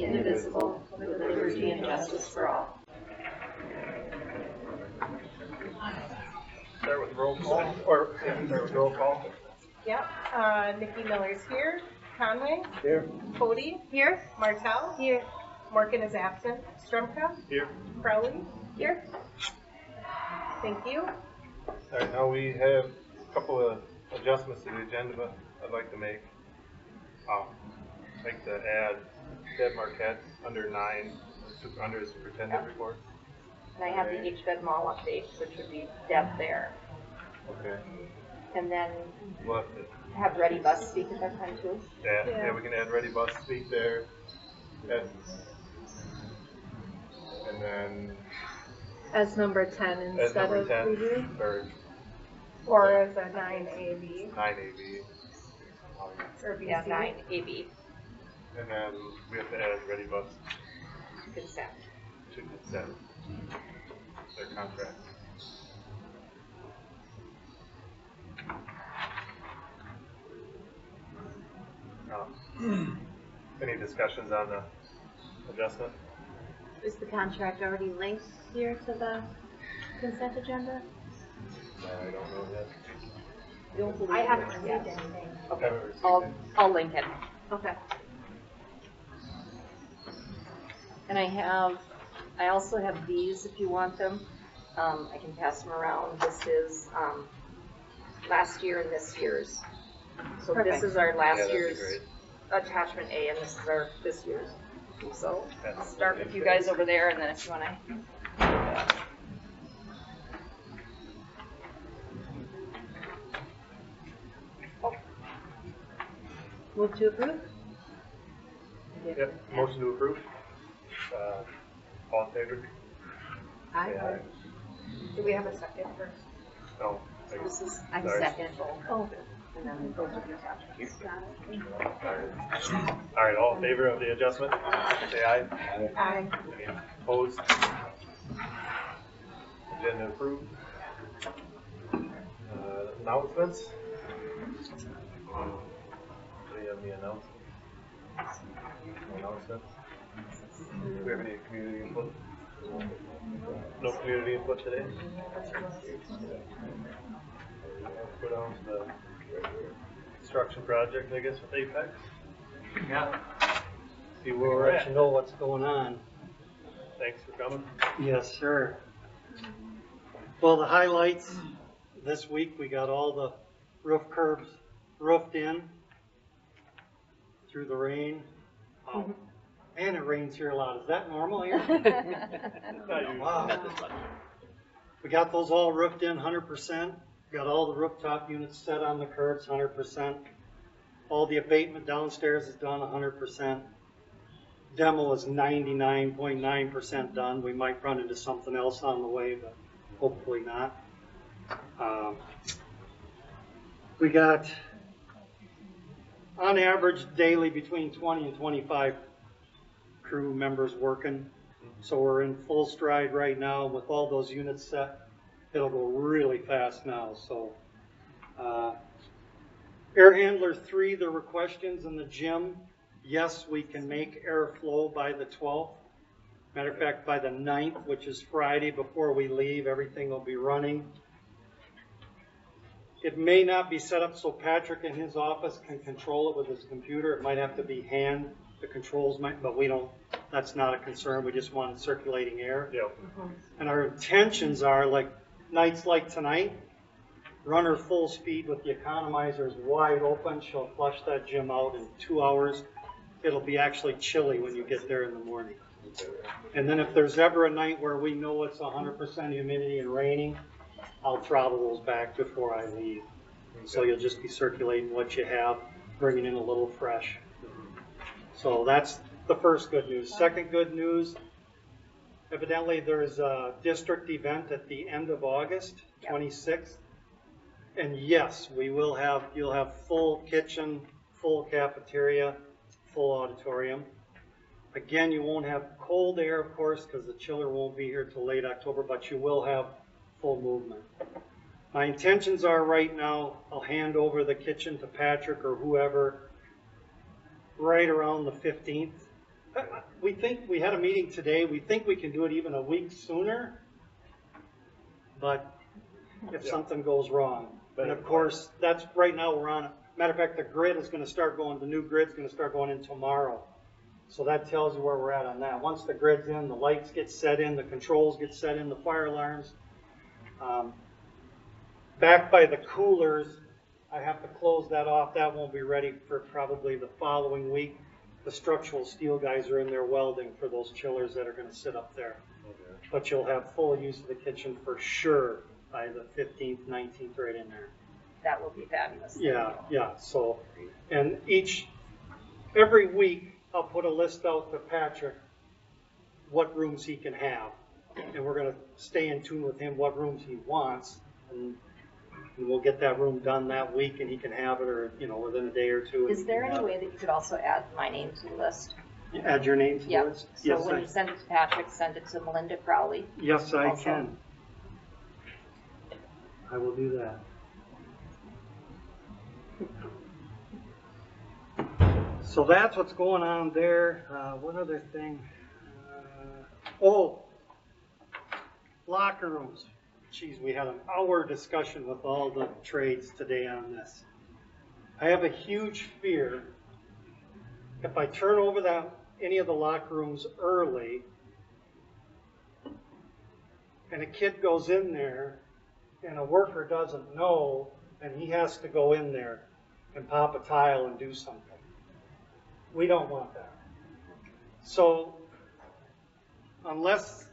indivisible, with liberty and justice for all. Start with roll call, start with roll call. Yep. Nikki Miller's here. Conway? Here. Cody? Here. Martell? Here. Morgan is absent. Strumka? Here. Crowley? Here. Thank you. All right, now we have a couple of adjustments to the agenda I'd like to make. I'd like to add Deb Marquette under 9, under superintendent report. And I have the HVED mall updates, which would be Deb there. Okay. And then We'll have to have Ready Bus speak at that time too. yeah, we can add Ready Bus speak there. And then As number 10 as instead number of 10, review? Or as a 9AB. 9AB. Or BC. Yeah, 9 AB And then we have to add Ready Bus consent. to consent. Their contract. Any discussions on the adjustment? Is the contract already linked here to the consent agenda? I don't know yet. I haven't received anything. Okay. Haven't received it. I'll link it. Okay. And I also have these if you want them. I can pass them around. This is last year and this year's. So Perfect. this is our last that'd be year's great. attachment A, and this is our this year's. So That's I'll start with you guys over there, and then if you want to. Move to approve? Yep, motion to approve. All in favor? Aye. Say aye. Do we have a second first? No. This is I Sorry. second. Oh. and then those are the attachments. All right, all in favor of the adjustment? Say aye. Aye. Any opposed? Agenda approved. Announcements? Do you have any announcements? Do we have any community input? No community input today? Let's go down to the construction project, I guess, with Apex. Yeah, See where we'll we're let at. you know what's going on. Thanks for coming. Yes, sir. Well, the highlights this week, we got all the roof curbs roofed in through the rain. And it rains here a lot. Is that normal here? Wow. We got those all roofed in 100%. Got all the rooftop units set on the curbs 100%. All the abatement downstairs is done 100%. Demo is 99.9% done. We might run into something else on the way, but hopefully not. We got, on average, daily between 20 and 25 crew members working. So we're in full stride right now with all those units set. It'll go really fast now. So Air Handler 3, there were questions in the gym. Yes, we can make airflow by the 12th. Matter of fact, by the 9th, which is Friday before we leave, everything will be running. It may not be set up so Patrick in his office can control it with his computer. It might have to be hand. The controls might, but we don't, that's not a concern. We just want circulating air. Yep. And our intentions are, like nights like tonight, run her full speed with the economizers wide open. She'll flush that gym out in 2 hours. It'll be actually chilly when you get there in the morning. And then if there's ever a night where we know it's 100% humidity and raining, I'll throttle those back before I leave. So you'll just be circulating what you have, bringing in a little fresh. So that's the first good news. Second good news, evidently there's a district event at the end of August, 26th. And yes, we will have, you'll have full kitchen, full cafeteria, full auditorium. Again, you won't have cold air, of course, because the chiller won't be here till late October, but you will have full movement. My intentions are right now, I'll hand over the kitchen to Patrick or whoever right around the 15th. We think, we had a meeting today, we think we can do it even a week sooner, but if something goes wrong. And of course, that's, right now we're on, matter of fact, the grid is gonna start going, the new grid's gonna start going in tomorrow. So that tells you where we're at on that. Once the grid's in, the lights get set in, the controls get set in, the fire alarms. Back by the coolers, I have to close that off. That won't be ready for probably the following week. The structural steel guys are in there welding for those chillers that are gonna sit up there. But you'll have full use of the kitchen for sure by the 15th, 19th, right in there. That will be fabulous. Yeah, so, and every week, I'll put a list out to Patrick, what rooms he can have. And we're gonna stay in tune with him, what rooms he wants. And we'll get that room done that week and he can have it, or, within a day or two. Is there any way that you could also add my name to the list? Add your name to the Yep. list? So Yes, when you send it to Patrick, send it to Melinda Crowley. Yes, I also. can. I will do that. So that's what's going on there. One other thing. Locker rooms. Geez, we had an hour discussion with all the trades today on this. I have a huge fear if I turn over any of the locker rooms early and a kid goes in there and a worker doesn't know, and he has to go in there and pop a tile and do something. We don't want that. So unless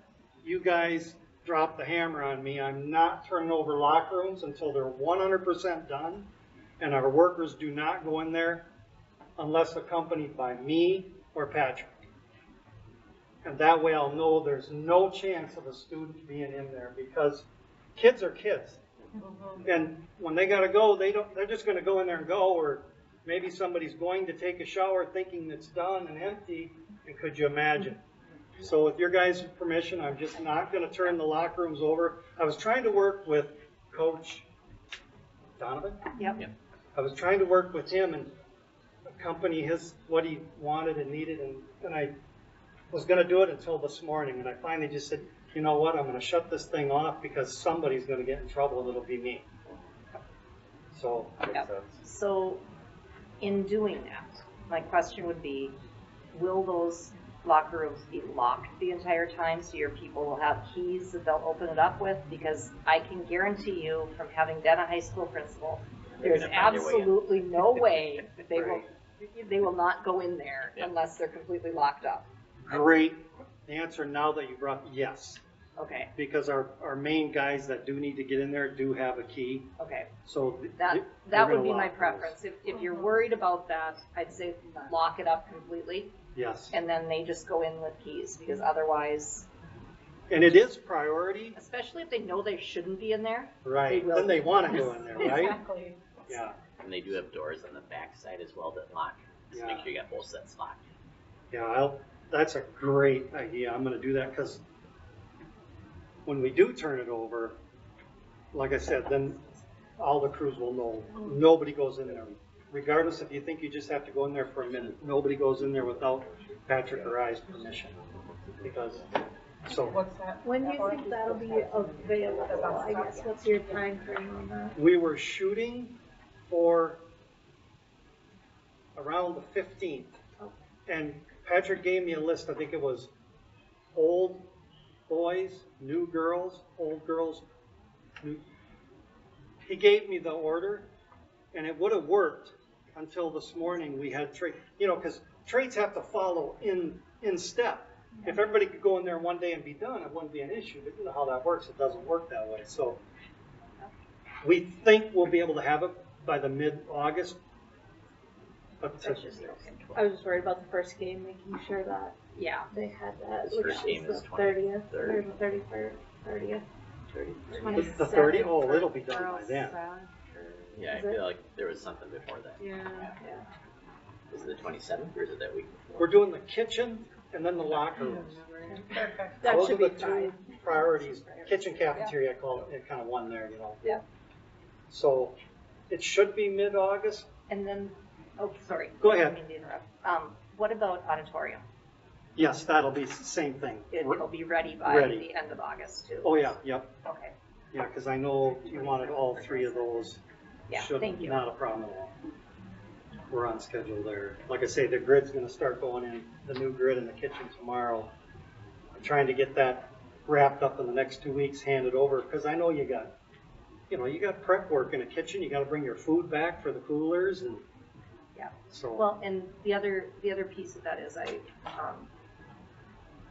you guys drop the hammer on me, I'm not turning over locker rooms until they're 100% done, and our workers do not go in there unless accompanied by me or Patrick. And that way I'll know there's no chance of a student being in there, because kids are kids. And when they gotta go, they're just gonna go in there and go, or maybe somebody's going to take a shower thinking it's done and empty, and could you imagine? So with your guys' permission, I'm just not gonna turn the locker rooms over. I was trying to work with Coach Donovan. Yep. I was trying to work with him and accompany what he wanted and needed, and I was gonna do it until this morning, and I finally just said, you know what, I'm gonna shut this thing off because somebody's gonna get in trouble and it'll be me. So, Yep. So in doing that, my question would be, will those locker rooms be locked the entire time so your people will have keys that they'll open it up with? Because I can guarantee you, from having been a high school principal, there's absolutely no way they will not go in there unless they're completely locked up. great. The answer now that you brought, yes. Okay, Because our main guys that do need to get in there do have a key. okay. So That we're would gonna be my lock those. preference. If you're worried about that, I'd say lock it up completely, Yes. and then they just go in with keys, because otherwise, And it is priority, especially if they know they shouldn't be in there. right? They will. Then they want to go in there, right? Exactly. Yeah. And they do have doors on the back side as well that lock. Just Yeah. make sure you got both sets locked. Yeah, that's a great idea. I'm going to do that because when we do turn it over, like I said, then all the crews will know. Nobody goes in there. Regardless if you think you just have to go in there for a minute, nobody goes in there without Patrick or I's permission. Because, so What's that? When do you think that'll be available? I guess, what's your time frame on that? we were shooting for around the 15th. And Patrick gave me a list. I think it was old boys, new girls, old girls. He gave me the order, and it would have worked until this morning. We had trade, because trades have to follow in step. If everybody could go in there one day and be done, it wouldn't be an issue. But you know how that works. It doesn't work that way. So we think we'll be able to have it by the mid-August. But I was just worried about the first game, making sure that Yeah. they had that, This which first game is is the 30th, or 23rd. the 31st, 30th. the 30, oh, it'll be done by then. Yeah, I Is it? feel like there was something before that. Yeah. Is it the 27th or is it that week before? We're doing the kitchen and then the locker rooms. Perfect. That Those should are be the two fine. priorities. Kitchen, cafeteria, I call it, kind of one there, Yeah. So it should be mid-August. And then, oh, sorry. Go ahead. I didn't mean to interrupt. What about auditorium? Yes, that'll be the same thing. It'll be ready by Ready. the end of August too. Oh, yeah, yep. Okay, Yeah, because I know you wanted all 3 of those. yeah, Should- thank you. Not a problem at all. We're on schedule there. Like I say, the grid's gonna start going in, the new grid in the kitchen tomorrow. I'm trying to get that wrapped up in the next 2 weeks, handed over, because I know you got prep work in the kitchen, you gotta bring your food back for the coolers and. Yeah. So. Well, and the other piece of that is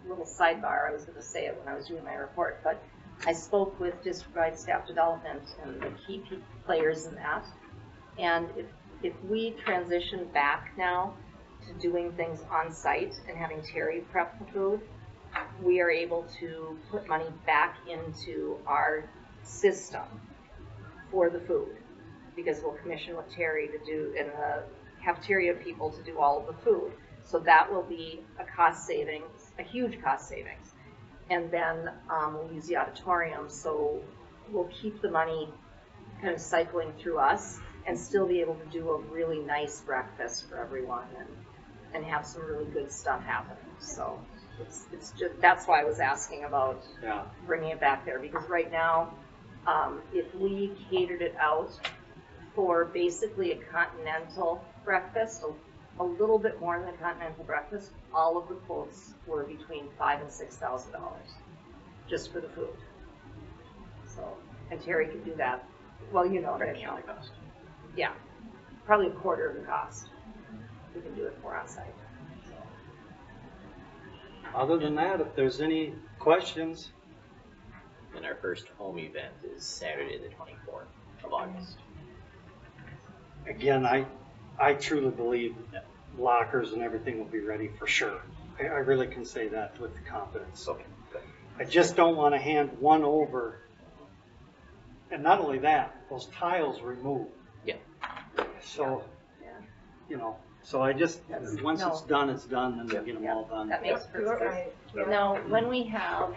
little sidebar, I was gonna say it when I was doing my report, but I spoke with district-wide staff development and the key players in that. And if we transition back now to doing things on site and having Terry prep the food, we are able to put money back into our system for the food, because we'll commission with Terry to do, and the cafeteria people to do all of the food. So that will be a cost savings, a huge cost savings. And then we'll use the auditorium, so we'll keep the money kind of cycling through us and still be able to do a really nice breakfast for everyone and have some really good stuff happening. So it's just, that's why I was asking about Yeah. bringing it back there, because right now, if we catered it out for basically a continental breakfast, a little bit more than a continental breakfast, all of the quotes were between $5,000 and $6,000 just for the food. So, and Terry could do that. Well, you know what I mean. Yeah, probably a quarter of the cost. We can do it for on site. Other than that, if there's any questions, And our first home event is Saturday, the 24th of August. again, I truly believe that lockers and everything will be ready for sure. I really can say that with confidence. Okay, good. I just don't want to hand one over. And not only that, those tiles removed. Yeah. So, Yeah. So I just, once No. it's done, it's done, and we get them Yeah, all done. that makes Do it perfect right. sense. Now, when we have,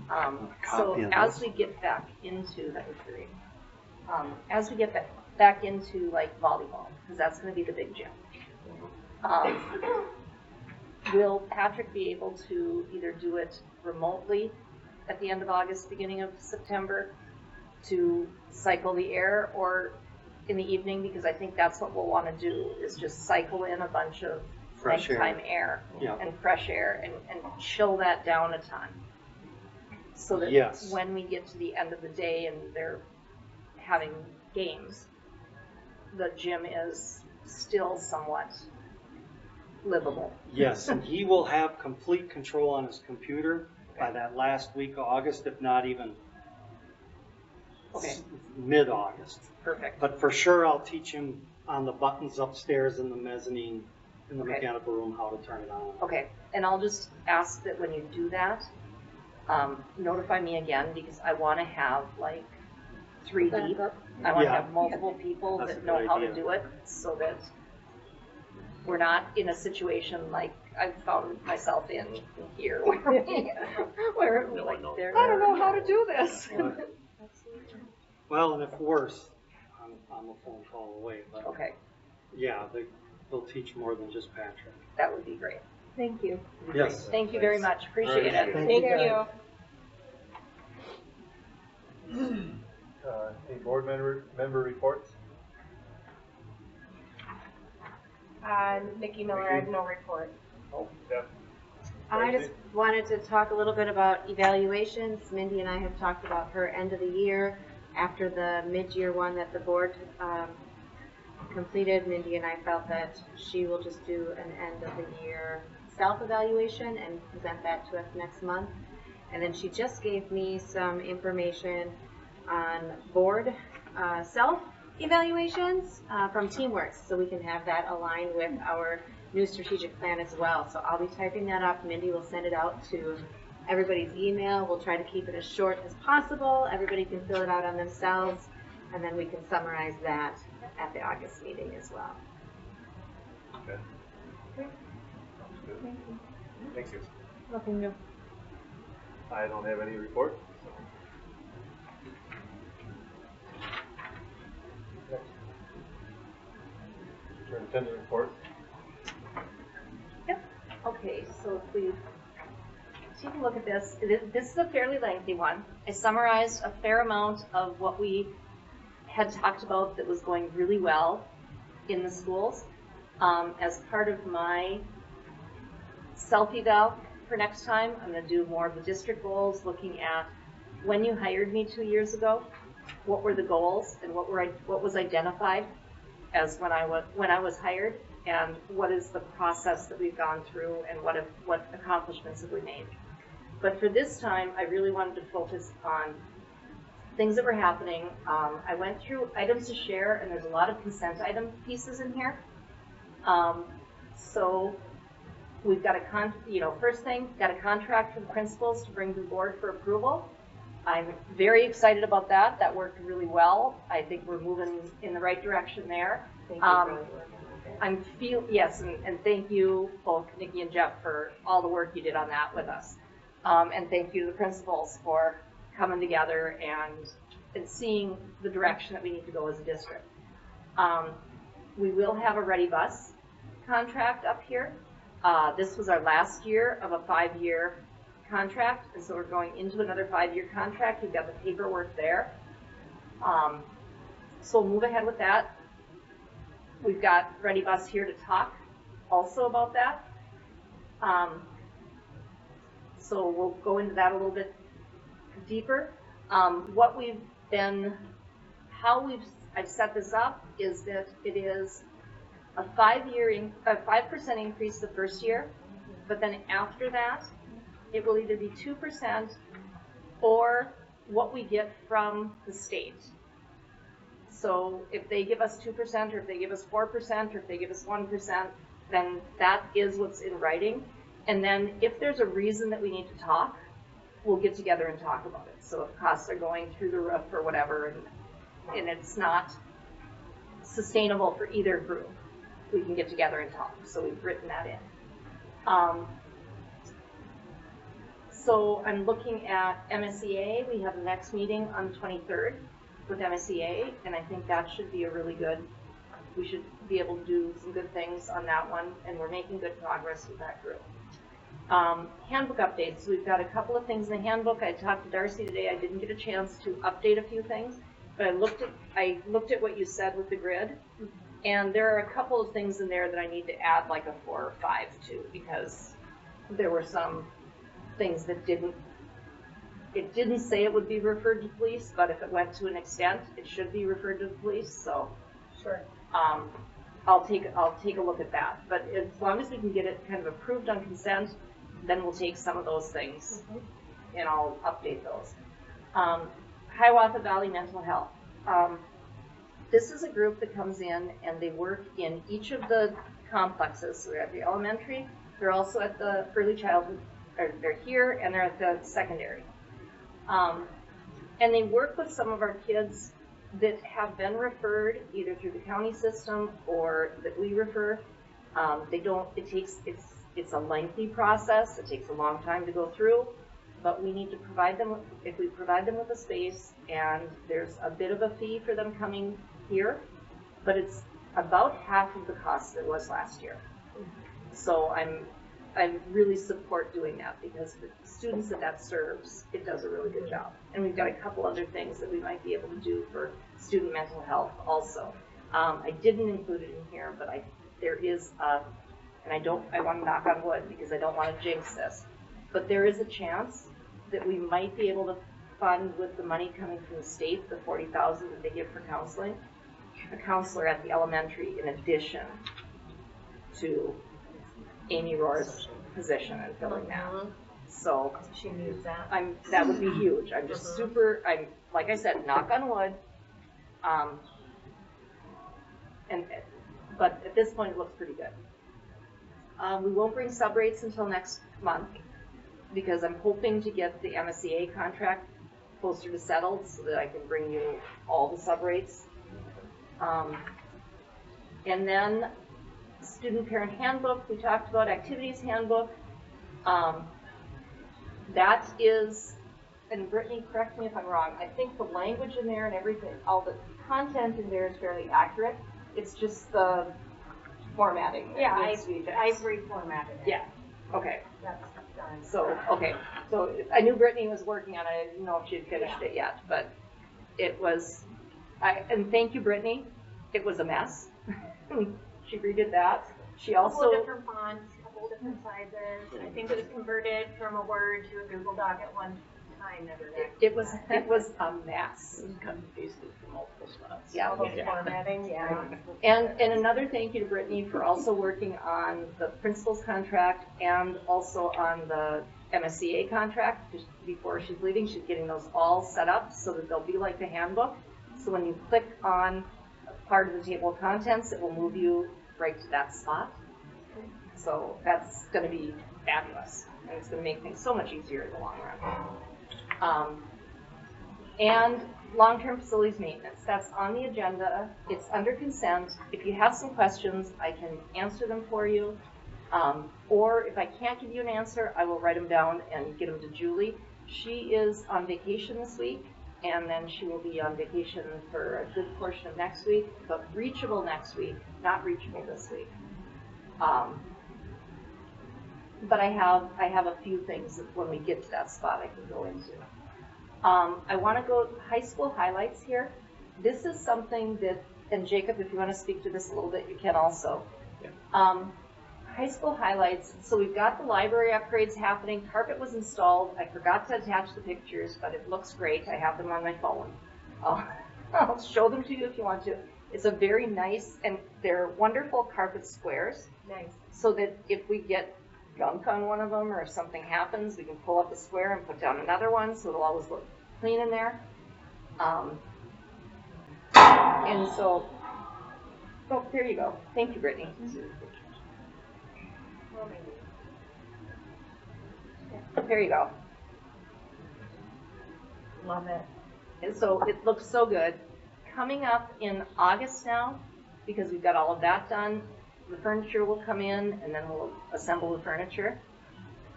so Copy of as this. we get back into, that was great. As we get back into like volleyball, because that's gonna be the big gym. Will Patrick be able to either do it remotely at the end of August, beginning of September, to cycle the air, or in the evening? Because I think that's what we'll want to do, is just cycle in a bunch of Fresh air. nighttime air Yeah. and fresh air and chill that down a ton. So that Yes. when we get to the end of the day and they're having games, the gym is still somewhat livable. Yes, and he will have complete control on his computer by that last week of August, if not even Okay, mid-August. perfect. But for sure, I'll teach him on the buttons upstairs in the mezzanine, in the Okay. mechanical room, how to turn it on. Okay, and I'll just ask that when you do that, notify me again, because I want to have like 3 deep. I want to Yeah. have multiple people That's a that know good how to idea. do it, so that we're not in a situation like I've found myself in here, where No like, one knows. I don't know how to do this. Well, and if worse, I'm a phone call away, but Okay, yeah, they'll teach more than just Patrick. that would be great. Thank you. Yes. Thank you very much, appreciate it. Thank you. Any board member reports? Nikki Miller, I have no report. Oh, yeah. I just wanted to talk a little bit about evaluations. Mindy and I have talked about her end of the year after the mid-year one that the board completed. Mindy and I felt that she will just do an end of the year self-evaluation and present that to us next month. And then she just gave me some information on board self-evaluations from TeamWorks, so we can have that aligned with our new strategic plan as well. So I'll be typing that up. Mindy will send it out to everybody's email. We'll try to keep it as short as possible. Everybody can fill it out on themselves, and then we can summarize that at the August meeting as well. Okay. Sounds good. Thank you. Nothing new. I don't have any reports. Next. Superintendent report. Okay, so if we take a look at this, this is a fairly lengthy one. I summarized a fair amount of what we had talked about that was going really well in the schools. As part of my self-eval for next time, I'm going to do more of the district goals, looking at when you hired me 2 years ago, what were the goals and what was identified as when I was hired, and what is the process that we've gone through, and what accomplishments have we made. But for this time, I really wanted to focus on things that were happening. I went through items to share, and there's a lot of consent item pieces in here. So we've got first thing, got a contract from the principals to bring to the board for approval. I'm very excited about that. That worked really well. I think we're moving in the right direction there. Thank you for the work. Yes, and thank you both, Nikki and Jeff, for all the work you did on that with us. And thank you to the principals for coming together and seeing the direction that we need to go as a district. We will have a Ready Bus contract up here. This was our last year of a 5-year contract, and so we're going into another 5-year contract. We've got the paperwork there. So we'll move ahead with that. We've got Ready Bus here to talk also about that. So we'll go into that a little bit deeper. I've set this up is that it is a 5% increase the first year, but then after that, it will either be 2% or what we get from the state. So if they give us 2%, or if they give us 4%, or if they give us 1%, then that is what's in writing. And then if there's a reason that we need to talk, we'll get together and talk about it. So if costs are going through the roof or whatever, and it's not sustainable for either group, we can get together and talk. So we've written that in. So I'm looking at MSEA. We have the next meeting on the 23rd with MSEA, and I think that should be we should be able to do some good things on that one, and we're making good progress with that group. Handbook updates. We've got a couple of things in the handbook. I talked to Darcy today. I didn't get a chance to update a few things, but I looked at what you said with the grid, and there are a couple of things in there that I need to add like a 4 or 5 to, because there were some things that it didn't say it would be referred to police, but if it went to an extent, it should be referred to the police. So Sure. I'll take a look at that. But as long as we can get it kind of approved on consent, then we'll take some of those things and I'll update those. Hiawatha Valley Mental Health. This is a group that comes in and they work in each of the complexes. So they're at the elementary, they're also at the early childhood, or they're here, and they're at the secondary. And they work with some of our kids that have been referred either through the county system or that we refer. It's a lengthy process. It takes a long time to go through, but we need to provide them, if we provide them with a space, and there's a bit of a fee for them coming here, but it's about half of the cost that it was last year. So I really support doing that, because the students that serves, it does a really good job. And we've got a couple other things that we might be able to do for student mental health also. I didn't include it in here, but there is and I want to knock on wood because I don't want to jinx this, but there is a chance that we might be able to fund with the money coming from the state, the $40,000 that they give for counseling, a counselor at the elementary in addition to Amy Rohr's position and filling that. So She needs that. that would be huge. I'm just like I said, knock on wood. But at this point it looks pretty good. We won't bring sub rates until next month, because I'm hoping to get the MSEA contract closer to settled so that I can bring you all the sub rates. And then student parent handbook, we talked about activities handbook. That is, and Brittany, correct me if I'm wrong, I think the language in there and everything, all the content in there is fairly accurate. It's just the formatting. Yeah, that needs to be fixed. I've reformatted it. Yeah. Okay, That's done. so, I knew Brittany was working on it, I didn't know if she had finished it yet, but it was, and thank you, Brittany, it was a mess. She redid that. She Couple also, of different fonts, couple of different sizes. I think it was converted from a Word to a Google Doc at one time, never that. it was a mess. It was cut and pasted from multiple spots. Yeah. All those Yeah. formatting, yeah. And another thank you to Brittany for also working on the principal's contract and also on the MSCA contract. Just before she's leaving, she's getting those all set up so that they'll be like the handbook. So when you click on part of the table of contents, it will move you right to that spot. So that's going to be fabulous, and it's going to make things so much easier in the long run. And long-term facilities maintenance, that's on the agenda. It's under consent. If you have some questions, I can answer them for you. Or if I can't give you an answer, I will write them down and get them to Julie. She is on vacation this week, and then she will be on vacation for a good portion of next week, but reachable next week, not reachable this week. But I have a few things that when we get to that spot I can go into. I want to go high school highlights here. This is something that, and Jacob, if you want to speak to this a little bit, you can also. Yeah. High school highlights. So we've got the library upgrades happening. Carpet was installed. I forgot to attach the pictures, but it looks great. I have them on my phone. I'll show them to you if you want to. It's a very nice, and they're wonderful carpet squares. Nice. So that if we get gunk on one of them or if something happens, we can pull up the square and put down another one, so it'll always look clean in there. And so, oh, there you go. Thank you, Brittany. Well, maybe. There you go. Love it. And so it looks so good. Coming up in August now, because we've got all of that done, the furniture will come in and then we'll assemble the furniture.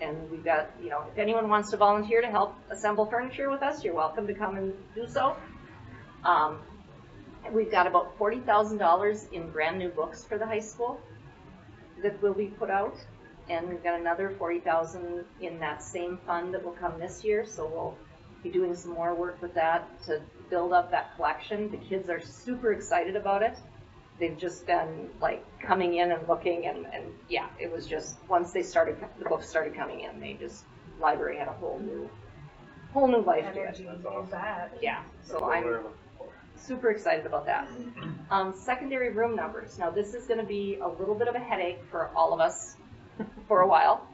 And we've got, you know, if anyone wants to volunteer to help assemble furniture with us, you're welcome to come and do so. We've got about $40,000 in brand new books for the high school that will be put out. And we've got another $40,000 in that same fund that will come this year. So we'll be doing some more work with that to build up that collection. The kids are super excited about it. They've just been like coming in and looking and yeah, it was just, once the books started coming in, library had a whole new life to it. Energy, use that. Yeah, so I'm super excited about that. Secondary room numbers. Now this is gonna be a little bit of a headache for all of us for a while.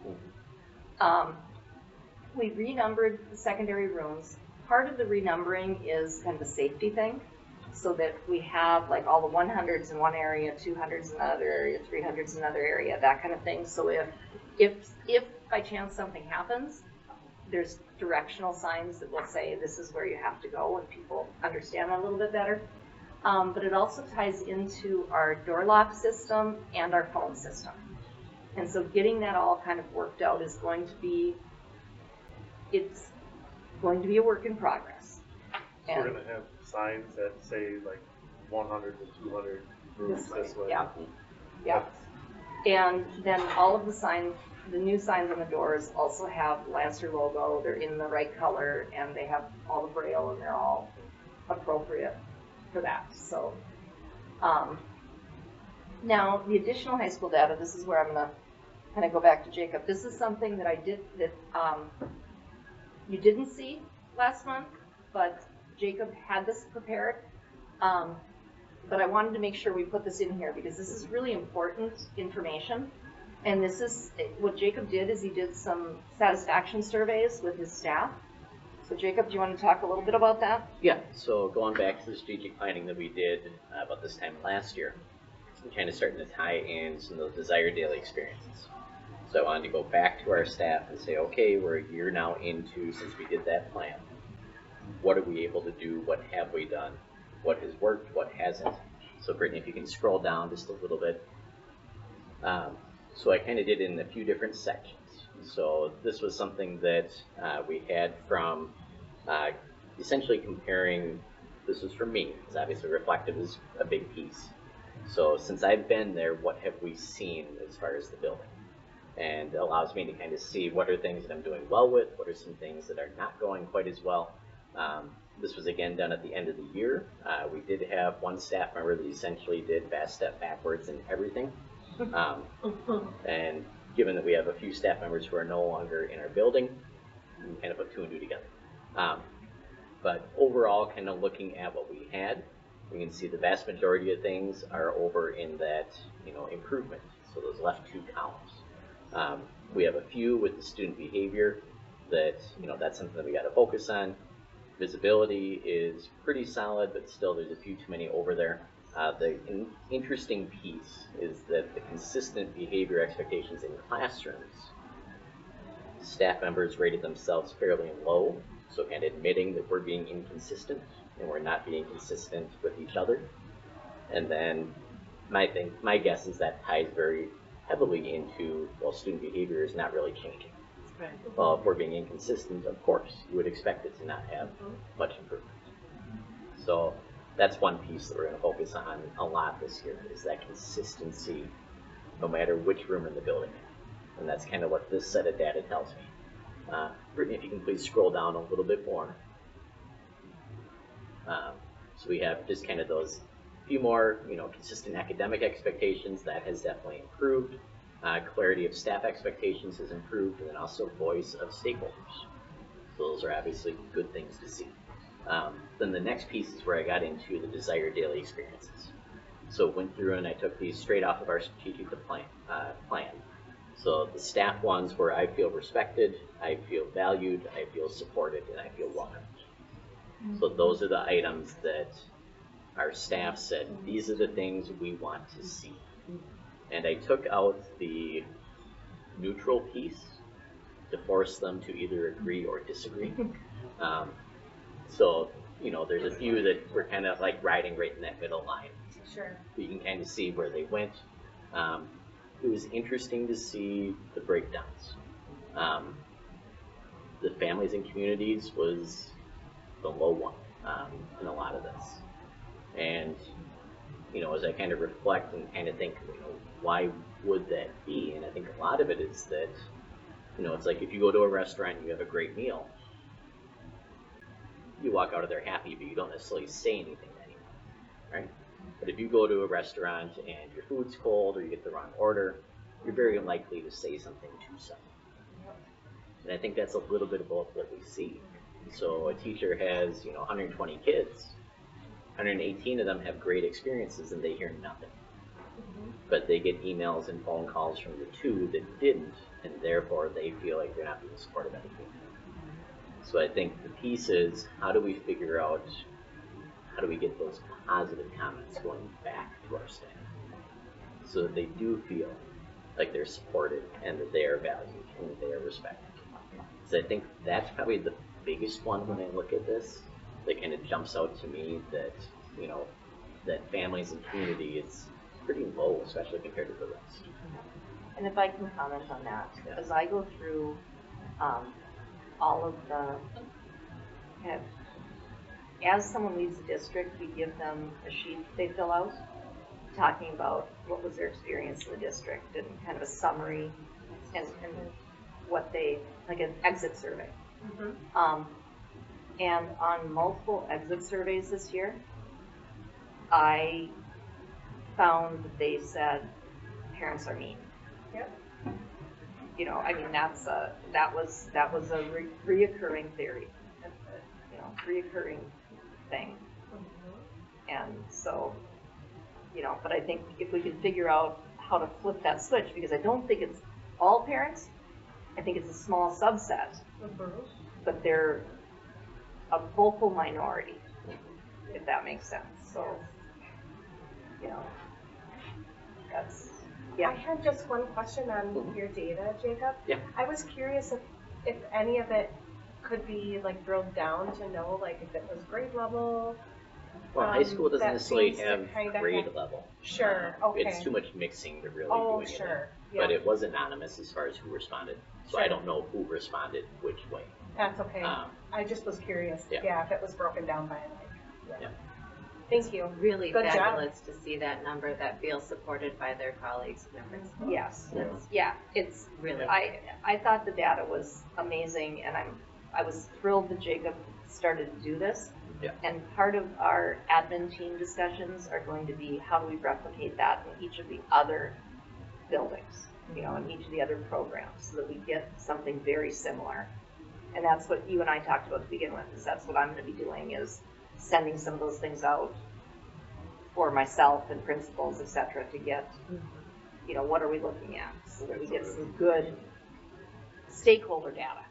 We renumbered the secondary rooms. Part of the renumbering is kind of a safety thing, so that we have like all the 100s in one area, 200s in another area, 300s in another area, that kind of thing. So if by chance something happens, there's directional signs that will say this is where you have to go, and people understand that a little bit better. But it also ties into our door lock system and our phone system. And so getting that all kind of worked out is going to be, it's going to be a work in progress. So we're gonna have signs that say like 100 to 200 rooms this way. Yeah. Yeah. And then all of the signs, the new signs on the doors also have Lancer logo. They're in the right color and they have all the braille and they're all appropriate for that. So, now the additional high school data, this is where I'm gonna kind of go back to Jacob. This is something that I did that you didn't see last month, but Jacob had this prepared. But I wanted to make sure we put this in here because this is really important information. And this is, what Jacob did is he did some satisfaction surveys with his staff. So Jacob, do you want to talk a little bit about that? Yeah, so going back to the strategic planning that we did about this time last year, we're kind of starting to tie in some of those desired daily experiences. So I wanted to go back to our staff and say, okay, we're a year now into since we did that plan. What are we able to do? What have we done? What has worked? What hasn't? So Brittany, if you can scroll down just a little bit. So I kind of did it in a few different sections. So this was something that we had from essentially comparing, this was for me, because obviously reflective is a big piece. So since I've been there, what have we seen as far as the building? and allows me to kind of see what are things that I'm doing well with, what are some things that are not going quite as well. This was again done at the end of the year. We did have one staff member that essentially did fast step backwards in everything. And given that we have a few staff members who are no longer in our building, we kind of put two and two together. But overall, kind of looking at what we had, we can see the vast majority of things are over in that, improvement. So those left two columns. We have a few with the student behavior that, that's something that we got to focus on. Visibility is pretty solid, but still there's a few too many over there. The interesting piece is that the consistent behavior expectations in classrooms, staff members rated themselves fairly low, so kind of admitting that we're being inconsistent and we're not being consistent with each other. And then my guess is that ties very heavily into, well, student behavior is not really changing. Right. Well, if we're being inconsistent, of course, you would expect it to not have much improvement. So that's one piece that we're going to focus on a lot this year, is that consistency no matter which room in the building. And that's kind of what this set of data tells me. Brittany, if you can please scroll down a little bit more. So we have just kind of those few more, consistent academic expectations. That has definitely improved. Clarity of staff expectations has improved, and then also voice of stakeholders. So those are obviously good things to see. Then the next piece is where I got into the desired daily experiences. So went through and I took these straight off of our strategic plan. So the staff ones where I feel respected, I feel valued, I feel supported, and I feel welcomed. So those are the items that our staff said, these are the things we want to see. And I took out the neutral piece to force them to either agree or disagree. So, there's a few that were kind of like riding right in that middle line. Sure. You can kind of see where they went. It was interesting to see the breakdowns. The families and communities was the low one in a lot of this. And, as I kind of reflect and kind of think, why would that be? And I think a lot of it is that, it's like if you go to a restaurant and you have a great meal, you walk out of there happy, but you don't necessarily say anything to anyone, right? But if you go to a restaurant and your food's cold or you get the wrong order, you're very likely to say something to someone. And I think that's a little bit of what we see. So a teacher has, 120 kids, 118 of them have great experiences and they hear nothing. But they get emails and phone calls from the two that didn't, and therefore they feel like they're not being supported by the community. So I think the piece is, how do we figure out, how do we get those positive comments going back to our staff so that they do feel like they're supported and that they are valued and that they are respected. So I think that's probably the biggest one when I look at this that kind of jumps out to me, that, that families and community is pretty low, especially compared to the rest. And if I can comment on that, Yeah. as I go through all of the, as someone leaves the district, we give them a sheet they fill out talking about what was their experience in the district and kind of a summary and what they, like an exit survey. And on multiple exit surveys this year, I found that they said parents are mean. Yep. That was a reoccurring theory, reoccurring thing. And so, but I think if we can figure out how to flip that switch, because I don't think it's all parents, I think it's a small subset, but they're a vocal minority, if that makes sense. So, that's, I had just one question on your data, Jacob. Yeah. I was curious if any of it could be like drilled down to know like if it was grade level. Well, high school doesn't that necessarily seems to have kinda grade have- level. Sure, okay. It's too much mixing to really Oh, do anything. sure. But Yeah. it was anonymous as far as who responded. So I Sure. don't know who responded which way. That's okay. Um, I just was curious. Yeah. Yeah, if it was broken down by like. Yeah. Thank you. Really Good job. fabulous to see that number that feels supported by their colleagues and their principals. Yes, That's it's, really. I thought the data was amazing, and I was thrilled that Jacob started to do this. Yeah. And part of our admin team discussions are going to be how do we replicate that in each of the other buildings, you know, in each of the other programs, so that we get something very similar. And that's what you and I talked about to begin with, is that's what I'm gonna be doing, is sending some of those things out for myself and principals, et cetera, to get, you know, what are we looking at, so that we get some good stakeholder data.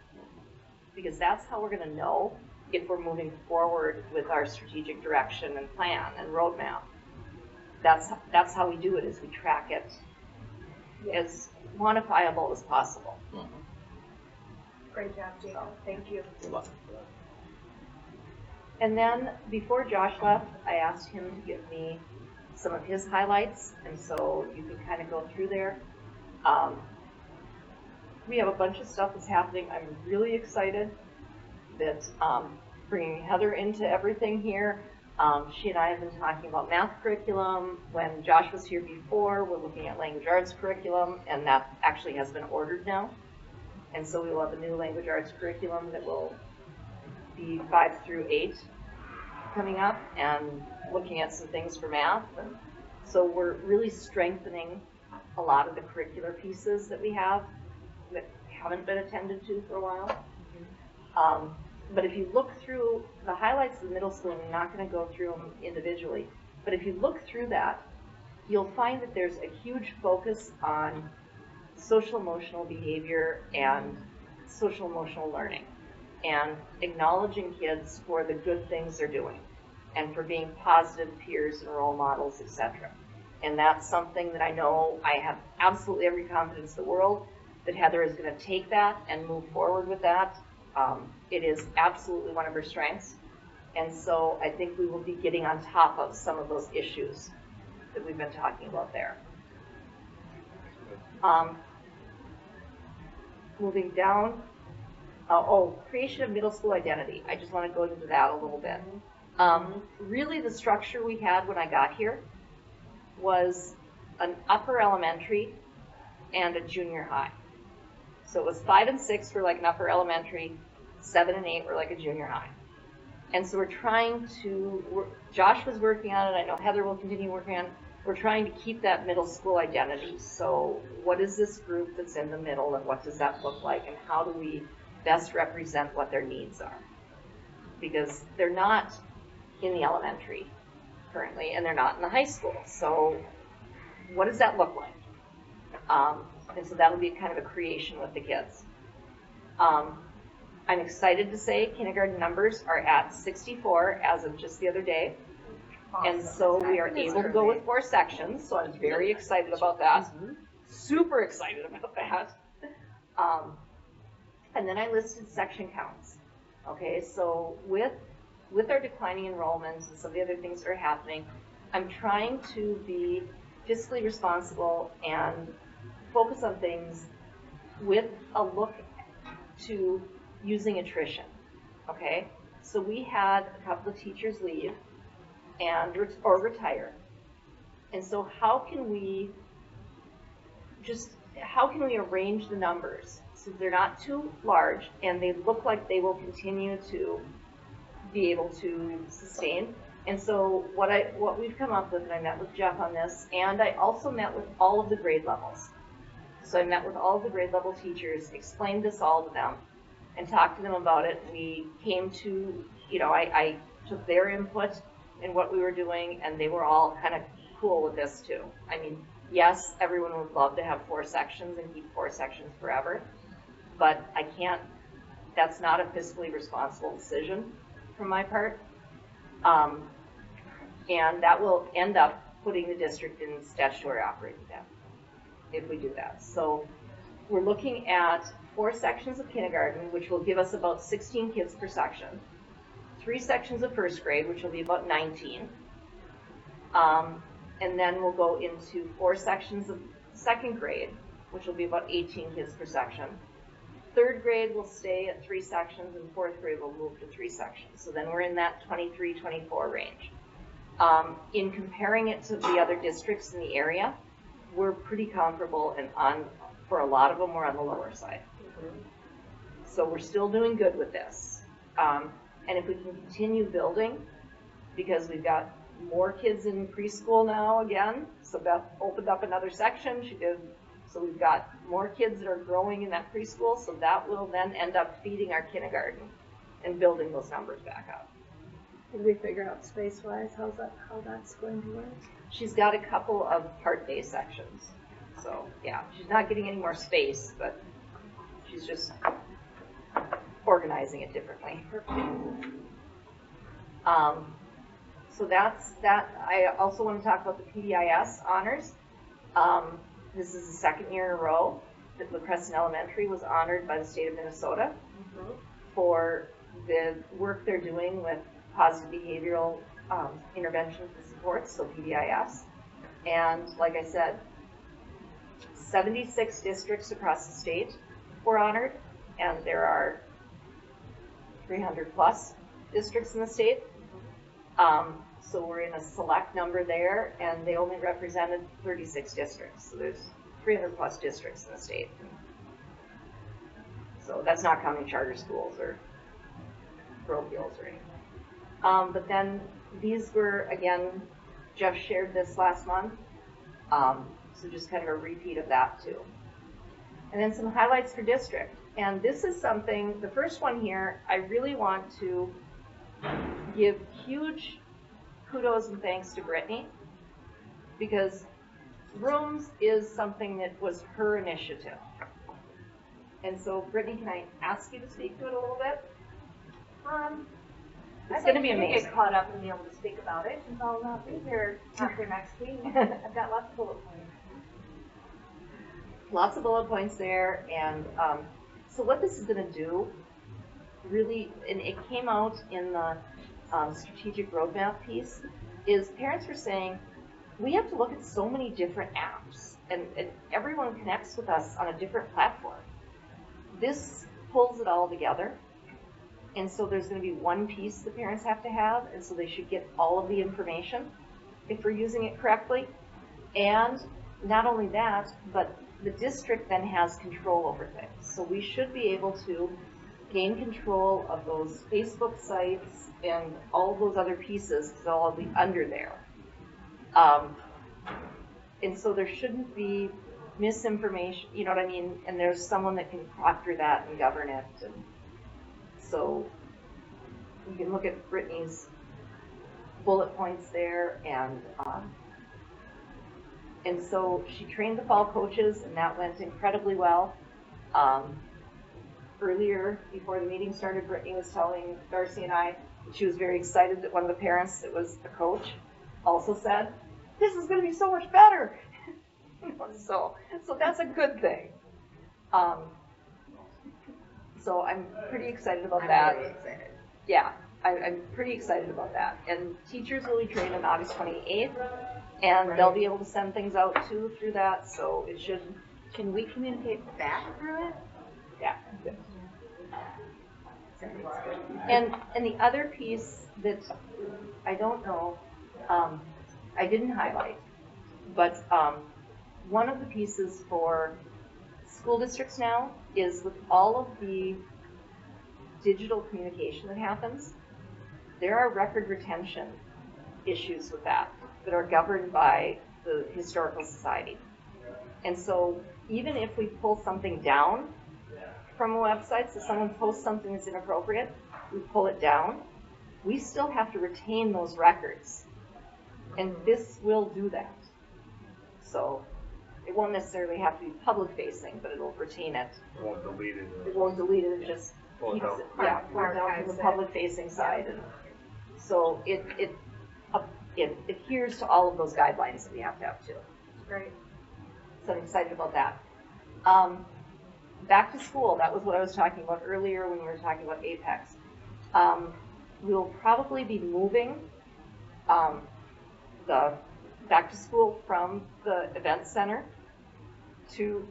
Because that's how we're gonna know if we're moving forward with our strategic direction and plan and roadmap. That's how we do it, is we track it as quantifiable as possible. Great job, Jacob. Thank you. And then, before Josh left, I asked him to give me some of his highlights, and so you can kind of go through there. We have a bunch of stuff that's happening. I'm really excited that bringing Heather into everything here. She and I have been talking about math curriculum. When Josh was here before, we're looking at language arts curriculum, and that actually has been ordered now. And so we will have a new language arts curriculum that will be 5 through 8 coming up, and looking at some things for math. And so we're really strengthening a lot of the curricular pieces that we have that haven't been attended to for a while. But if you look through the highlights of the middle school, and I'm not going to go through them individually, but if you look through that, you'll find that there's a huge focus on social emotional behavior and social emotional learning, and acknowledging kids for the good things they're doing and for being positive peers and role models, etc. And that's something that I know I have absolutely every confidence in the world that Heather is going to take that and move forward with that. It is absolutely one of her strengths. And so I think we will be getting on top of some of those issues that we've been talking about there. Moving down, creation of middle school identity. I just want to go into that a little bit. Really the structure we had when I got here was an upper elementary and a junior high. So it was 5 and 6 were like an upper elementary, 7 and 8 were like a junior high. And so we're trying to, Josh was working on it, I know Heather will continue working on it. We're trying to keep that middle school identity. So what is this group that's in the middle, and what does that look like, and how do we best represent what their needs are? Because they're not in the elementary currently, and they're not in the high school. So what does that look like? And so that'll be kind of a creation with the kids. I'm excited to say kindergarten numbers are at 64 as of just the other day. And so we are able to go with 4 sections, so I'm very excited about that. Super excited about that. And then I listed section counts. Okay, so with our declining enrollments and some of the other things that are happening, I'm trying to be fiscally responsible and focus on things with a look to using attrition. Okay, so we had a couple of teachers leave or retire, and so how can we arrange the numbers so they're not too large and they look like they will continue to be able to sustain? And so what we've come up with, and I met with Jeff on this, and I also met with all of the grade levels. So I met with all of the grade level teachers, explained this all to them, and talked to them about it. We came to, I took their input in what we were doing, and they were all kind of cool with this too. I mean, yes, everyone would love to have 4 sections and keep 4 sections forever, but I can't, that's not a fiscally responsible decision from my part. And that will end up putting the district in statutory operating debt if we do that. So we're looking at 4 sections of kindergarten, which will give us about 16 kids per section, 3 sections of first grade, which will be about 19. And then we'll go into 4 sections of second grade, which will be about 18 kids per section. Third grade will stay at 3 sections, and 4th grade will move to 3 sections. So then we're in that 23, 24 range. In comparing it to the other districts in the area, we're pretty comparable, and for a lot of them, we're on the lower side. So we're still doing good with this. And if we can continue building, because we've got more kids in preschool now again, so Beth opened up another section, she did, so we've got more kids that are growing in that preschool, so that will then end up feeding our kindergarten and building those numbers back up. Did we figure out space-wise how that's going to work? She's got a couple of part-day sections. So, yeah, she's not getting any more space, but she's just organizing it differently. So that's that. I also want to talk about the PBIS honors. This is the second year in a row that La Crescent Elementary was honored by the state of Minnesota for the work they're doing with positive behavioral interventions and supports, so PBIS. And like I said, 76 districts across the state were honored, and there are 300 plus districts in the state. So we're in a select number there, and they only represented 36 districts. So there's 300 plus districts in the state. So that's not counting charter schools or parochials or anything. But then these were, again, Jeff shared this last month, so just kind of a repeat of that too. And then some highlights for district. And this is something, the first one here, I really want to give huge kudos and thanks to Brittany, because Rooms is something that was her initiative. And so Brittany, can I ask you to speak to it a little bit? It's going to be amazing. Get caught up and be able to speak about it, since I'll not be here after next week. I've got lots of bullet points. Lots of bullet points there, and so what this is going to do, really, and it came out in the strategic roadmap piece, is parents were saying, we have to look at so many different apps, and everyone connects with us on a different platform. This pulls it all together. And so there's going to be one piece the parents have to have, and so they should get all of the information if we're using it correctly. And not only that, but the district then has control over things. So we should be able to gain control of those Facebook sites and all of those other pieces, because they'll all be under there. And so there shouldn't be misinformation, you know what I mean? And there's someone that can proctor that and govern it. And so you can look at Brittany's bullet points there, and so she trained the fall coaches, and that went incredibly well. Earlier, before the meeting started, Brittany was telling Darcy and I that she was very excited that one of the parents that was a coach also said, "This is going to be so much better." So that's a good thing. So I'm pretty excited about that. I'm really excited. Yeah, I'm pretty excited about that. And teachers will be trained on August 28th, and they'll be able to send things out too through that. So it should. Can we communicate back through it? Yeah. And the other piece that I don't know, I didn't highlight, but one of the pieces for school districts now is with all of the digital communication that happens, there are record retention issues with that are governed by the Historical Society. And so even if we pull something down from a website, so someone posts something that's inappropriate, we pull it down, we still have to retain those records. And this will do that. So it won't necessarily have to be public facing, but it'll retain it. It won't delete it. It won't delete it, it just Pull it keeps down. it, yeah, pull it down from the public facing side. And so it adheres to all of those guidelines that we have to have too. Great. So I'm excited about that. Back to school, that was what I was talking about earlier when we were talking about Apex. We'll probably be moving the back to school from the event center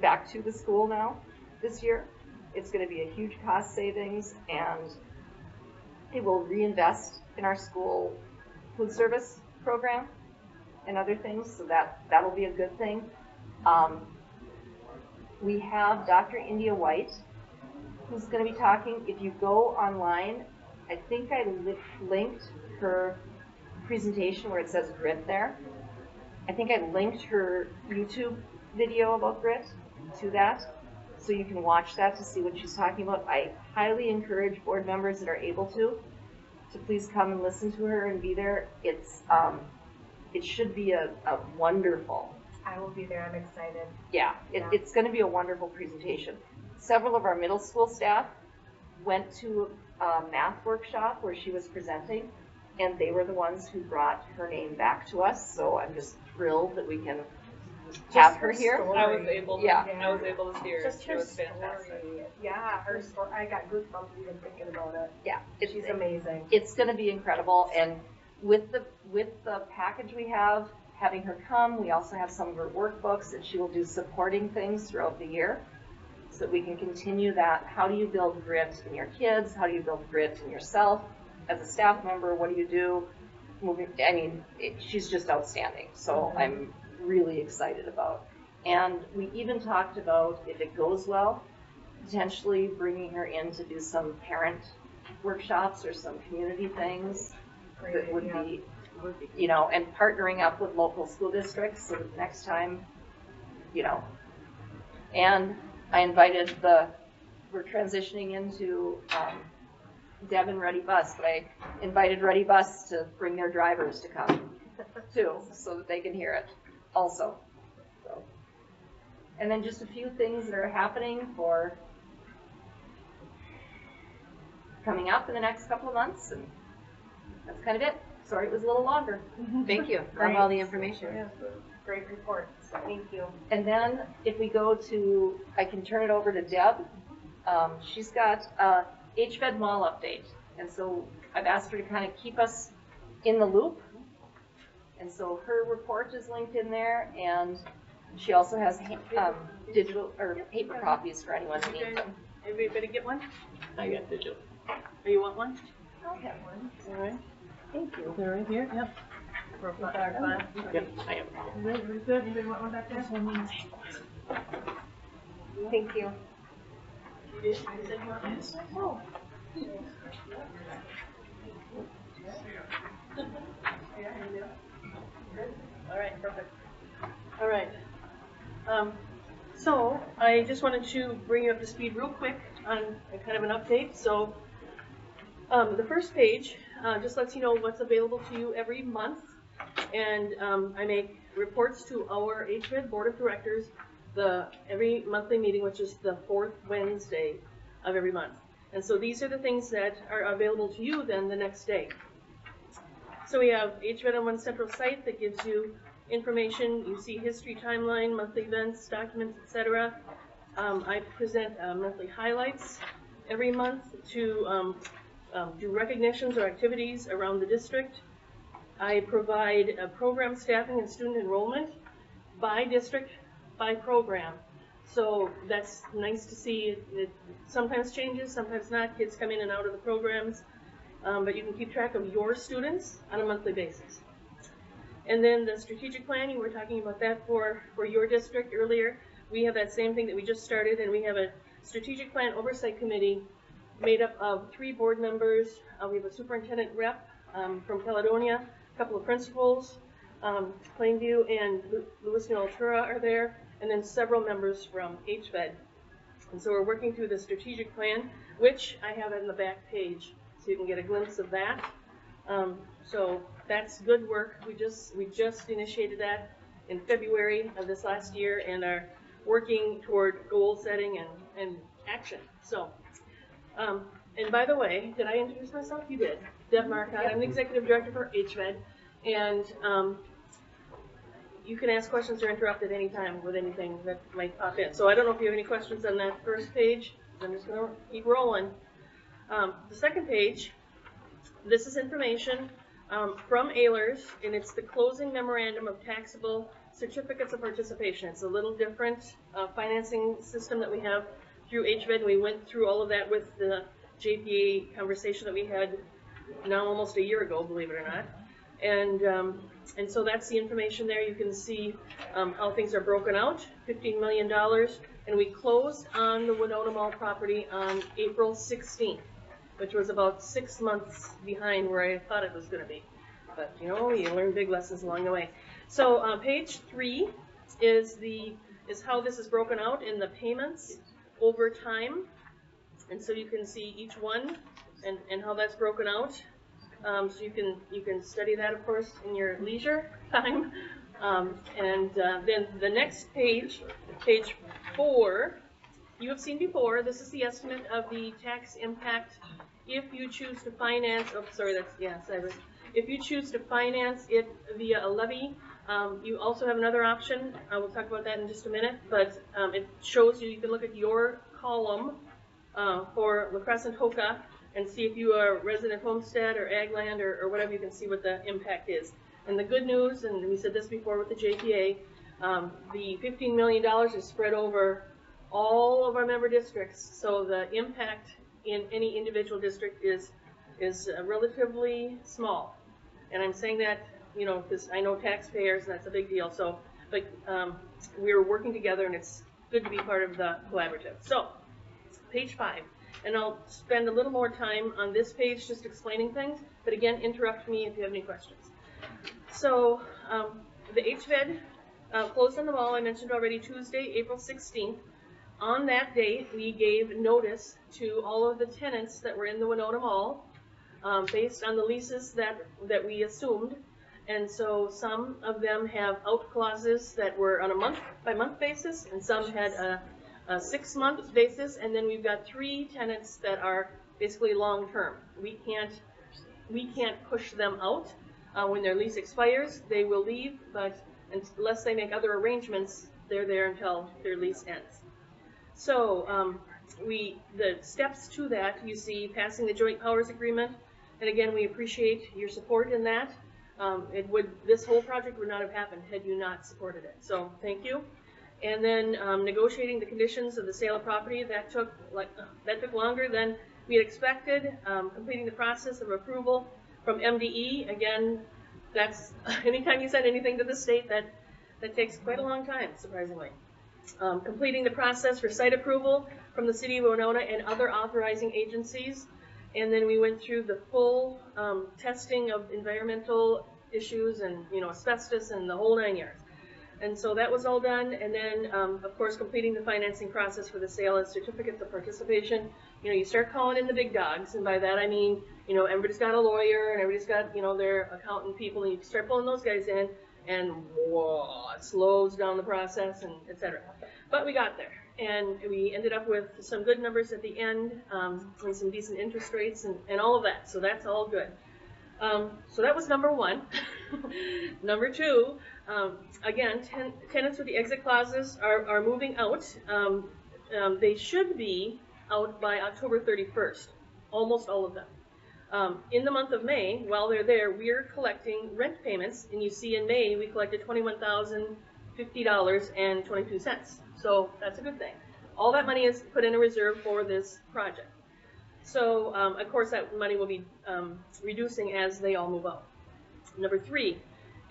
back to the school now this year. It's going to be a huge cost savings, and it will reinvest in our school food service program and other things, so that'll be a good thing. We have Dr. India White, who's going to be talking. If you go online, I think I linked her presentation where it says grit there. I think I linked her YouTube video about grit to that, so you can watch that to see what she's talking about. I highly encourage board members that are able to please come and listen to her and be there. It should be a wonderful. I will be there, I'm excited. Yeah, it's going to be a wonderful presentation. Several of our middle school staff went to a math workshop where she was presenting, and they were the ones who brought her name back to us, so I'm just thrilled that we can have her here. I was able to, Yeah. I was able to see her. Just She her was story. fantastic. Yeah, her story. I got goosebumps even thinking about it. Yeah, She's amazing. It's going to be incredible, and with the package we have, having her come, we also have some of her workbooks that she will do supporting things throughout the year, so that we can continue that. How do you build grit in your kids? How do you build grit in yourself as a staff member? What do you do? She's just outstanding. So I'm really excited about. And we even talked about, if it goes well, potentially bringing her in to do some parent workshops or some community things that would be, and partnering up with local school districts so that next time, and I invited we're transitioning into Deb and Ready Bus, but I invited Ready Bus to bring their drivers to come too, so that they can hear it also. So. And then just a few things that are happening for coming up in the next couple of months, and that's kind of it. Sorry it was a little longer. Thank you. Love Great. all the information. Yeah, great report. Thank you. And then if we go to, I can turn it over to Deb. She's got a HVED mall update. And so I've asked her to kind of keep us in the loop. And so her report is linked in there, and she also has digital or paper copies for anyone who needs them. Everybody get one? I got digital. Or you want one? I'll have one. All right. Thank you. They're right here, yep. Yep, I have. Very good. Anybody want one back there? Thank you. All right, perfect. All right. So I just wanted to bring you up to speed real quick on a kind of an update. So the first page just lets you know what's available to you every month. And I make reports to our HVED Board of Directors every monthly meeting, which is the fourth Wednesday of every month. And so these are the things that are available to you then the next day. So we have HVED on one central site that gives you information. You see history, timeline, monthly events, documents, etc. I present monthly highlights every month to do recognitions or activities around the district. I provide program staffing and student enrollment by district, by program. So that's nice to see. It sometimes changes, sometimes not. Kids come in and out of the programs. But you can keep track of your students on a monthly basis. And then the strategic plan, you were talking about that for your district earlier. We have that same thing that we just started, and we have a strategic plan oversight committee made up of 3 board members. We have a superintendent rep from Caledonia, a couple of principals, Plainview and Lewis and Altura are there, and then several members from HVED. And so we're working through the strategic plan, which I have on the back page, so you can get a glimpse of that. So that's good work. We just initiated that in February of this last year and are working toward goal setting and action. So, and by the way, did I introduce myself? You did. Deb Marcotte. I'm the executive director for HVED, and you can ask questions or interrupt at any time with anything that might pop in. So I don't know if you have any questions on that first page. I'm just going to keep rolling. The second page, this is information from Ehlers, and it's the closing memorandum of taxable certificates of participation. It's a little different financing system that we have through HVED. We went through all of that with the JPA conversation that we had now almost a year ago, believe it or not. And so that's the information there. You can see how things are broken out, $15 million. And we closed on the Winona Mall property on April 16th, which was about 6 months behind where I thought it was going to be. But, you know, you learn big lessons along the way. So page 3 is how this is broken out in the payments over time. And so you can see each one and how that's broken out. So you can study that, of course, in your leisure time. Then the next page, page 4, you have seen before. This is the estimate of the tax impact if you choose to finance. Oh, sorry, Cybers. If you choose to finance it via a levy, you also have another option. I will talk about that in just a minute. But it shows you can look at your column for La Crescent Hoka and see if you are resident homestead or ag land or whatever, you can see what the impact is. And the good news, and we said this before with the JPA, the $15 million is spread over all of our member districts, so the impact in any individual district is relatively small. And I'm saying that, you know, because I know taxpayers, and that's a big deal. So, but we're working together, and it's good to be part of the collaborative. So, page 5. And I'll spend a little more time on this page just explaining things, but again, interrupt me if you have any questions. So, the HVED closed on the mall, I mentioned already, Tuesday, April 16th. On that date, we gave notice to all of the tenants that were in the Winona Mall, based on the leases that we assumed. And so some of them have out clauses that were on a month-by-month basis, and some had a 6-month basis, and then we've got 3 tenants that are basically long-term. We can't push them out. When their lease expires, they will leave, but unless they make other arrangements, they're there until their lease ends. So the steps to that, you see passing the joint powers agreement, and again, we appreciate your support in that. This whole project would not have happened had you not supported it. So thank you. And then negotiating the conditions of the sale of property, that took longer than we had expected. Completing the process of approval from MDE, again, that's anytime you send anything to the state, that takes quite a long time, surprisingly. Completing the process for site approval from the City of Winona and other authorizing agencies. And then we went through the full testing of environmental issues and, you know, asbestos and the whole 9 yards. And so that was all done. And then, of course, completing the financing process for the sale of certificates of participation. You know, you start calling in the big dogs, and by that I mean, you know, everybody's got a lawyer and everybody's got, you know, their accountant people, and you start pulling those guys in, and whoa, it slows down the process, and et cetera. But we got there, and we ended up with some good numbers at the end, and some decent interest rates, and all of that. So that's all good. So that was number 1. Number 2, again, tenants with the exit clauses are moving out. They should be out by October 31st, almost all of them. In the month of May, while they're there, we're collecting rent payments, and you see in May we collected $21,050.22. So that's a good thing. All that money is put in a reserve for this project. So, of course, that money will be reducing as they all move out. Number 3,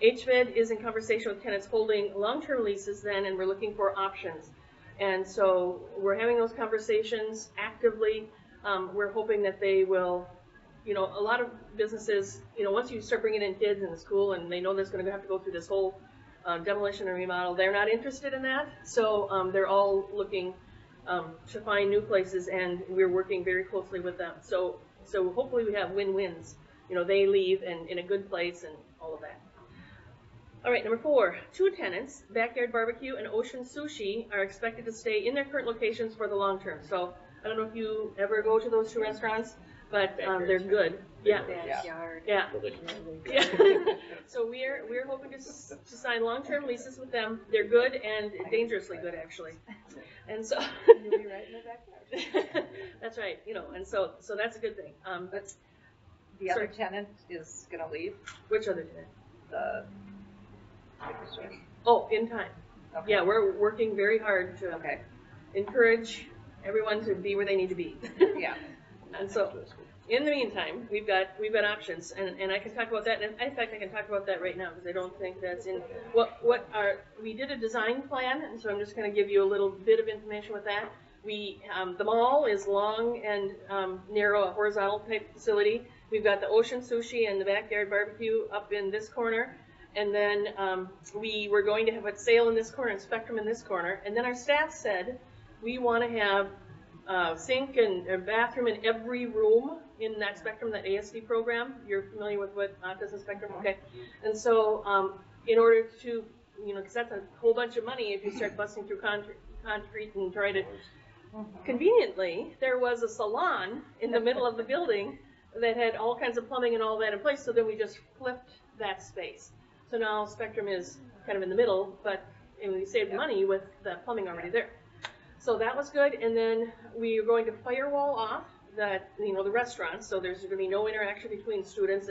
HVED is in conversation with tenants holding long-term leases then, and we're looking for options. And so we're having those conversations actively. We're hoping that they will, you know, a lot of businesses, you know, once you start bringing in kids in the school and they know there's going to have to go through this whole demolition and remodel, they're not interested in that. So they're all looking to find new places, and we're working very closely with them. So hopefully we have win-wins. You know, they leave and in a good place and all of that. All right, number 4, 2 tenants, Backyard Barbecue and Ocean Sushi, are expected to stay in their current locations for the long term. So I don't know if you ever go to those 2 restaurants, but they're good. Yeah. Backyard. Yeah. Yeah. So we're hoping to sign long-term leases with them. They're good and dangerously good, actually. And so You'll be right in the backyard. that's right. You know, and so that's a good thing. But the other tenant is going to leave. Which other tenant? The liquor store. Oh, in time. Okay. Yeah, we're working very hard to Okay. encourage everyone to be where they need to be. Yeah. And so, in the meantime, we've got options, and I can talk about that. And in fact, I can talk about that right now because I don't think that's in we did a design plan, and so I'm just going to give you a little bit of information with that. The mall is long and narrow, a horizontal type facility. We've got the Ocean Sushi and the Backyard Barbecue up in this corner, and then we were going to have a sale in this corner and Spectrum in this corner, and then our staff said we want to have sink and a bathroom in every room in that Spectrum, that ASD program. You're familiar with what Autism Spectrum? Okay. And so in order to, because that's a whole bunch of money if you start busting through concrete and try to, conveniently, there was a salon in the middle of the building that had all kinds of plumbing and all that in place, so then we just flipped that space. So now Spectrum is kind of in the middle, but we saved money with the plumbing already there. So that was good, and then we are going to firewall off that, the restaurants, so there's going to be no interaction between students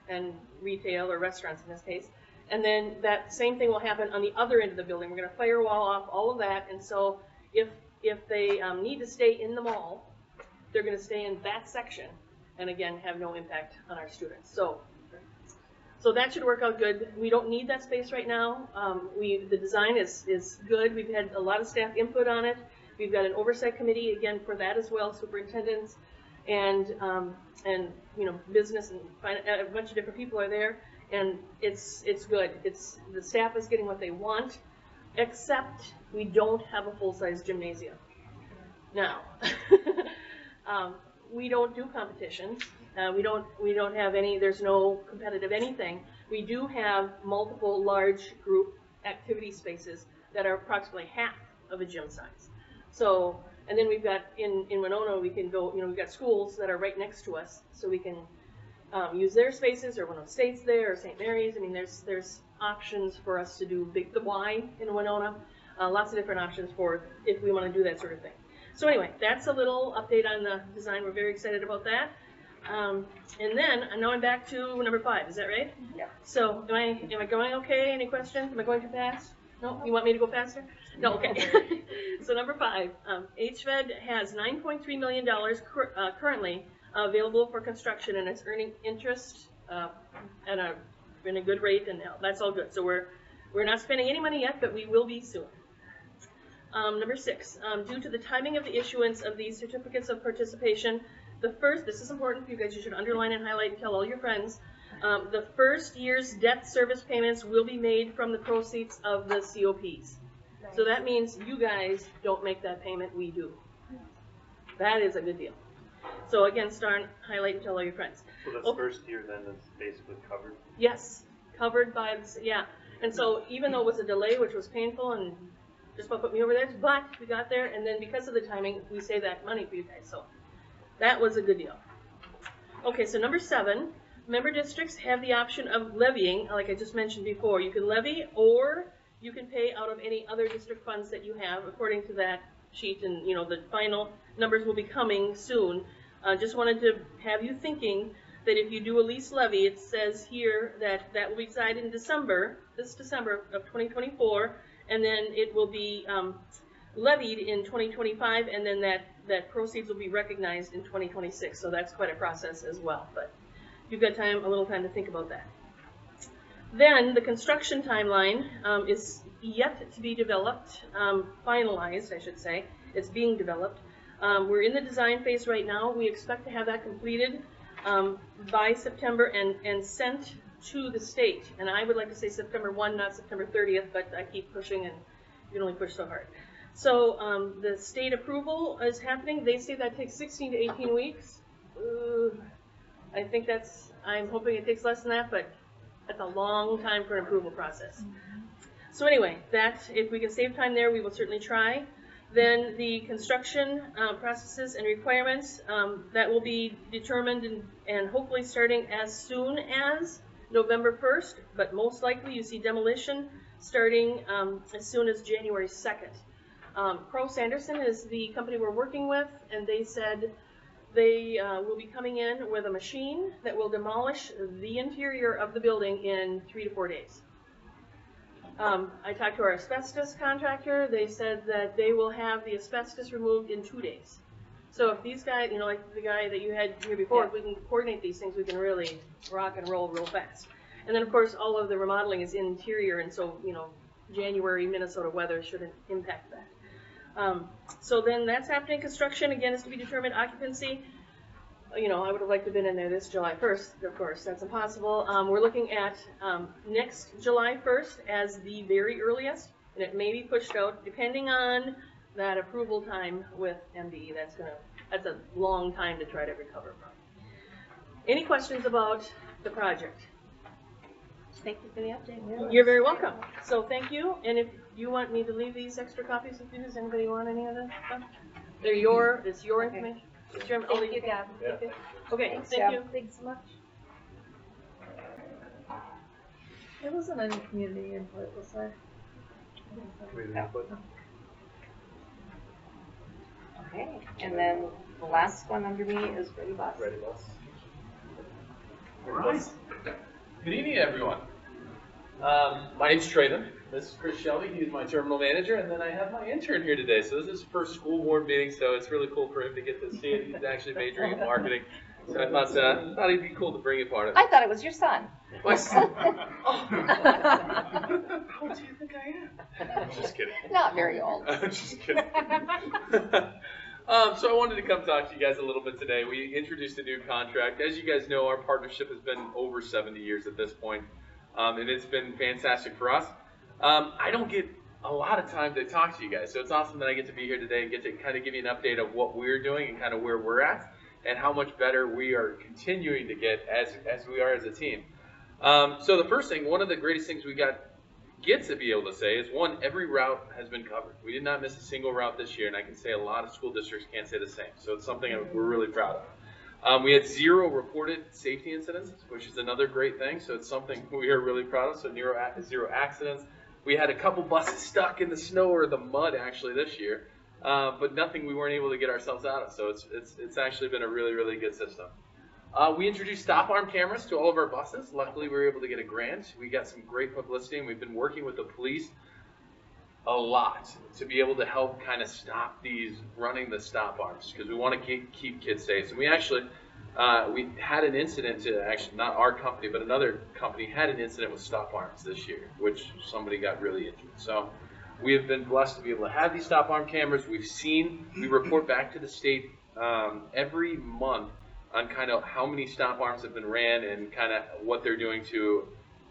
and retail or restaurants in this case. And then that same thing will happen on the other end of the building. We're going to firewall off all of that, and so if they need to stay in the mall, they're going to stay in that section, and again, have no impact on our students. So that should work out good. We don't need that space right now. The design is good. We've had a lot of staff input on it. We've got an oversight committee again for that as well, superintendents and business and a bunch of different people are there, and it's good. The staff is getting what they want, except we don't have a full-size gymnasium now. We don't do competitions. We don't have any. There's no competitive anything. We do have multiple large group activity spaces that are approximately half of a gym size. So, and then we've got in Winona, we can go. We've got schools that are right next to us, so we can use their spaces, or Winona State's there, or St. Mary's. I mean, there's options for us to do the Y in Winona. Lots of different options for if we want to do that sort of thing. So anyway, that's a little update on the design. We're very excited about that. And then, now I'm back to number 5. Is that right? Yeah. So, am I going okay? Any questions? Am I going too fast? No? You want me to go faster? No, okay. So number 5, HVED has $9.3 million currently available for construction, and it's earning interest in a good rate, and that's all good. So we're not spending any money yet, but we will be soon. Number 6, due to the timing of the issuance of these certificates of participation, this is important for you guys, you should underline and highlight and tell all your friends, the first year's debt service payments will be made from the proceeds of the COPs. So that means you guys don't make that payment, we do. That is a good deal. So again, highlight and tell all your friends. So this first year then is basically covered? Yes, covered by, yeah. And so even though it was a delay, which was painful and just about put me over there, but we got there, and then because of the timing, we saved that money for you guys. So that was a good deal. Okay, so number 7, member districts have the option of levying, like I just mentioned before. You can levy, or you can pay out of any other district funds that you have, according to that sheet, and the final numbers will be coming soon. Just wanted to have you thinking that if you do a lease levy, it says here that will be decided in this December of 2024, and then it will be levied in 2025, and then that proceeds will be recognized in 2026. So that's quite a process as well. But you've got a little time to think about that. Then the construction timeline is yet to be developed, finalized, I should say. It's being developed. We're in the design phase right now. We expect to have that completed by September and sent to the state. And I would like to say September 1, not September 30th, but I keep pushing, and you can only push so hard. So the state approval is happening. They say that takes 16 to 18 weeks. I think I'm hoping it takes less than that, but that's a long time for an approval process. So anyway, if we can save time there, we will certainly try. Then the construction processes and requirements, that will be determined and hopefully starting as soon as November 1st, but most likely you see demolition starting as soon as January 2nd. Crowe Sanderson is the company we're working with, and they said they will be coming in with a machine that will demolish the interior of the building in 3 to 4 days. I talked to our asbestos contractor. They said that they will have the asbestos removed in 2 days. So if these guys, you know, like the guy that you had here before, if we can coordinate these things, we can really rock and roll real fast. And then, of course, all of the remodeling is interior, and so, you know, January Minnesota weather shouldn't impact that. So then that's happening. Construction, again, is to be determined. Occupancy, you know, I would have liked to have been in there this July 1st, of course, that's impossible. We're looking at next July 1st as the very earliest, and it may be pushed out depending on that approval time with MDE. That's a long time to try to recover from. Any questions about the project? Thank you for the update. You're very welcome. So thank you, and if you want me to leave these extra copies with you, does anybody want any of that stuff? It's your information. It's your, Thank you, Deb. Yeah. Okay, Thanks, thank Deb. you. Thanks so much. There wasn't any community input, was there? Community input. Okay, and then the last one under me is Ready Bus. Ready bus. Alright. Good evening, everyone. My name's Traden. This is Chris Shelby. He's my terminal manager, and then I have my intern here today. So this is his first school board meeting, so it's really cool for him to get to see it. He's actually majoring in marketing, so I thought it'd be cool to bring a part of it. I thought it was your son. My son. How old do you think I am? I'm just kidding. Not very old. I'm just kidding. So I wanted to come talk to you guys a little bit today. We introduced a new contract. As you guys know, our partnership has been over 70 years at this point, and it's been fantastic for us. I don't get a lot of time to talk to you guys, so it's awesome that I get to be here today and get to kind of give you an update of what we're doing and kind of where we're at and how much better we are continuing to get as we are as a team. So the first thing, one of the greatest things we get to be able to say is, one, every route has been covered. We did not miss a single route this year, and I can say a lot of school districts can't say the same. So it's something we're really proud of. We had 0 reported safety incidents, which is another great thing. So it's something we are really proud of. So 0 accidents. We had a couple buses stuck in the snow or the mud actually this year, but nothing we weren't able to get ourselves out of. So it's actually been a really, really good system. We introduced stop arm cameras to all of our buses. Luckily, we were able to get a grant. We got some great publicity, and we've been working with the police a lot to be able to help kind of stop these running the stop arms, because we want to keep kids safe. And we actually we had an incident actually not our company, but another company had an incident with stop arms this year, which somebody got really injured. So we have been blessed to be able to have these stop arm cameras. We report back to the state every month on kind of how many stop arms have been ran and kind of what they're doing to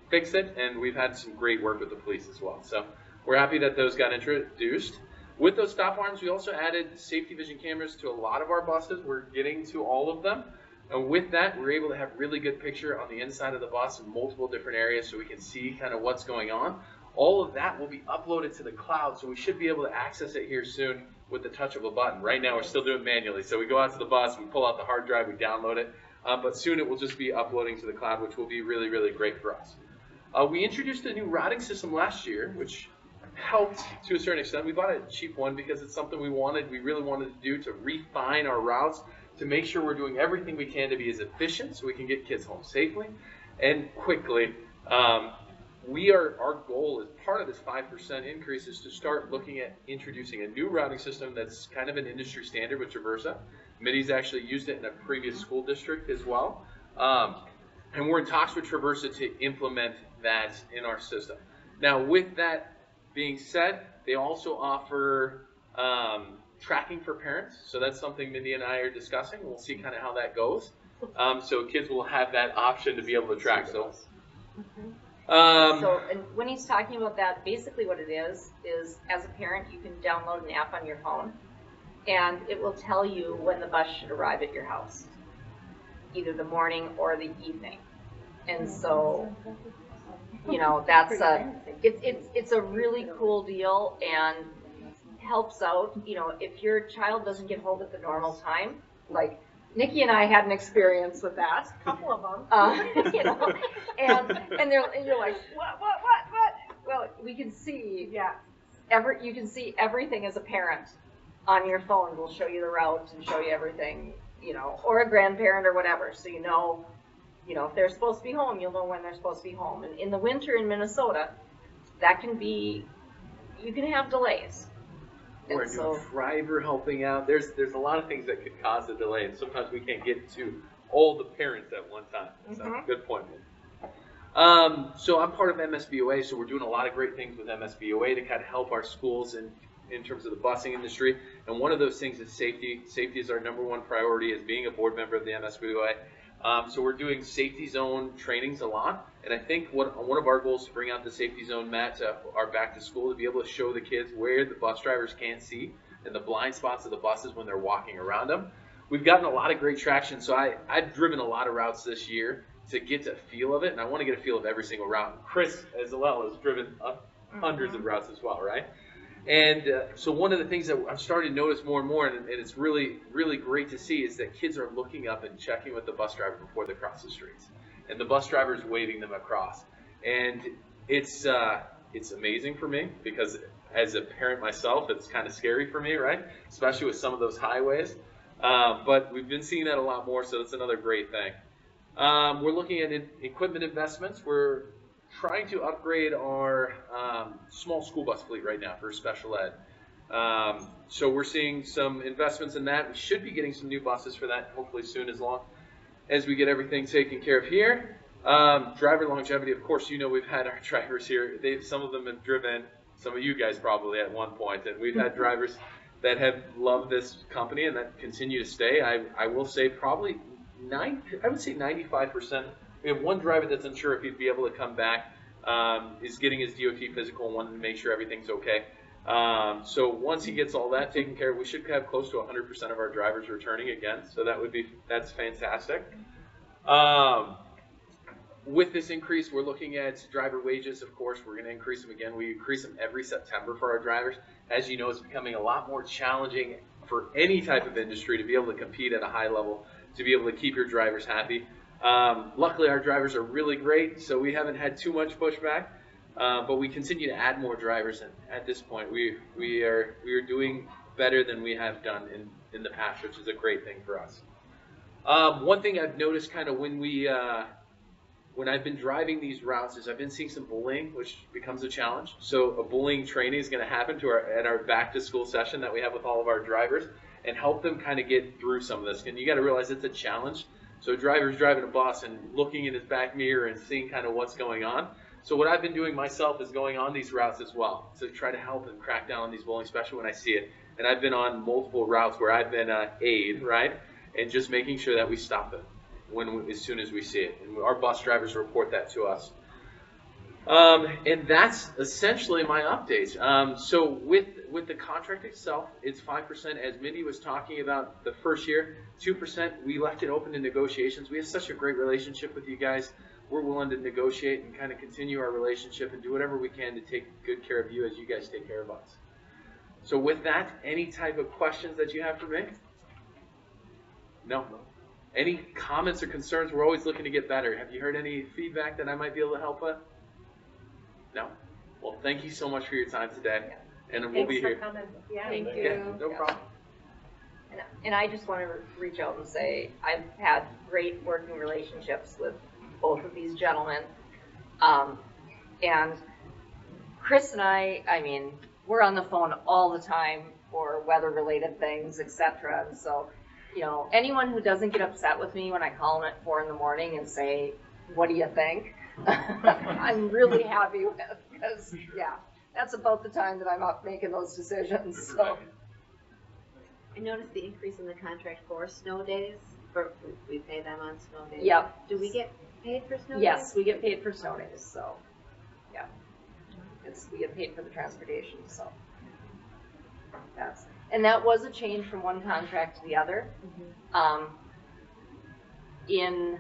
fix it. And we've had some great work with the police as well. So we're happy that those got introduced. With those stop arms, we also added safety vision cameras to a lot of our buses. We're getting to all of them. And with that, we're able to have really good picture on the inside of the bus in multiple different areas so we can see kind of what's going on. All of that will be uploaded to the cloud, so we should be able to access it here soon with the touch of a button. Right now, we're still doing it manually. So we go out to the bus, we pull out the hard drive, we download it. But soon it will just be uploading to the cloud, which will be really, really great for us. We introduced a new routing system last year, which helped to a certain extent. We bought a cheap one because it's something we really wanted to do to refine our routes, to make sure we're doing everything we can to be as efficient so we can get kids home safely and quickly. Our goal as part of this 5% increase is to start looking at introducing a new routing system that's kind of an industry standard with Traversa. Mitty's actually used it in a previous school district as well. And we're in talks with Traversa to implement that in our system. Now, with that being said, they also offer tracking for parents. So that's something Mindy and I are discussing. We'll see kind of how that goes. So kids will have that option to be able to track. So And when he's talking about that, basically what it is as a parent, you can download an app on your phone, and it will tell you when the bus should arrive at your house, either the morning or the evening. And so, you know, that's it's a really cool deal and helps out. You know, if your child doesn't get home at the normal time, like Nikki and I had an experience with that. A couple of them. You know, and you're like, what? Well, we can see, you can see everything as a parent on your phone. We'll show you the route and show you everything, you know, or a grandparent or whatever. So you know, if they're supposed to be home, you'll know when they're supposed to be home. And in the winter in Minnesota, that can be, you can have delays. or a And new so- driver helping out. There's a lot of things that could cause a delay, and sometimes we can't get to all the parents at one time. So good point. So I'm part of MSBOA, so we're doing a lot of great things with MSBOA to kind of help our schools in terms of the busing industry. And one of those things is safety. Safety is our number one priority as being a board member of the MSBOA. So we're doing safety zone trainings a lot. And I think one of our goals is to bring out the safety zone mat to our back to school to be able to show the kids where the bus drivers can't see and the blind spots of the buses when they're walking around them. We've gotten a lot of great traction. So I've driven a lot of routes this year to get a feel of it, and I want to get a feel of every single route. Chris, as well, has driven hundreds of routes as well, right? And so one of the things that I'm starting to notice more and more, and it's really, really great to see, is that kids are looking up and checking with the bus driver before they cross the streets. And the bus driver is waving them across. And it's amazing for me, because as a parent myself, it's kind of scary for me, right? Especially with some of those highways. But we've been seeing that a lot more, so that's another great thing. We're looking at equipment investments. We're trying to upgrade our small school bus fleet right now for special ed. So we're seeing some investments in that. We should be getting some new buses for that hopefully soon, as long as we get everything taken care of here. Driver longevity, of course, you know, we've had our drivers here. Some of them have driven, some of you guys probably at one point, and we've had drivers that have loved this company and that continue to stay. I will say probably I would say 95%. We have one driver that's unsure if he'd be able to come back, is getting his DOT physical and wanting to make sure everything's okay. So once he gets all that taken care of, we should have close to 100% of our drivers returning again. So that's fantastic. With this increase, we're looking at driver wages. Of course, we're going to increase them again. We increase them every September for our drivers. As you know, it's becoming a lot more challenging for any type of industry to be able to compete at a high level, to be able to keep your drivers happy. Luckily, our drivers are really great, so we haven't had too much pushback, but we continue to add more drivers, and at this point, we are doing better than we have done in the past, which is a great thing for us. One thing I've noticed kind of when I've been driving these routes is I've been seeing some bullying, which becomes a challenge. So a bullying training is going to happen at our back to school session that we have with all of our drivers, and help them kind of get through some of this. And you got to realize it's a challenge. So a driver's driving a bus and looking in his back mirror and seeing kind of what's going on. So what I've been doing myself is going on these routes as well to try to help and crack down on these bullying, especially when I see it. And I've been on multiple routes where I've been an aide, right? And just making sure that we stop it as soon as we see it. And our bus drivers report that to us. And that's essentially my updates. So with the contract itself, it's 5%. As Mindy was talking about the first year, 2%, we left it open to negotiations. We have such a great relationship with you guys. We're willing to negotiate and kind of continue our relationship and do whatever we can to take good care of you as you guys take care of us. So with that, any type of questions that you have for me? No? Any comments or concerns? We're always looking to get better. Have you heard any feedback that I might be able to help with? No? Well, thank you so much for your time today. And we'll be here. Yeah, Thank you. Yeah, no problem. And I just want to reach out and say I've had great working relationships with both of these gentlemen. And Chris and I mean, we're on the phone all the time for weather-related things, etc. And so, you know, anyone who doesn't get upset with me when I call them at 4 in the morning and say, "What do you think?" I'm really happy with, because yeah, that's about the time that I'm up making those decisions. So. I noticed the increase in the contract for snow days. We pay them on snow days. Yep. Do we get paid for snow days? Yes, we get paid for snow days, so, yeah. We get paid for the transportation, so. And that was a change from one contract to the other. In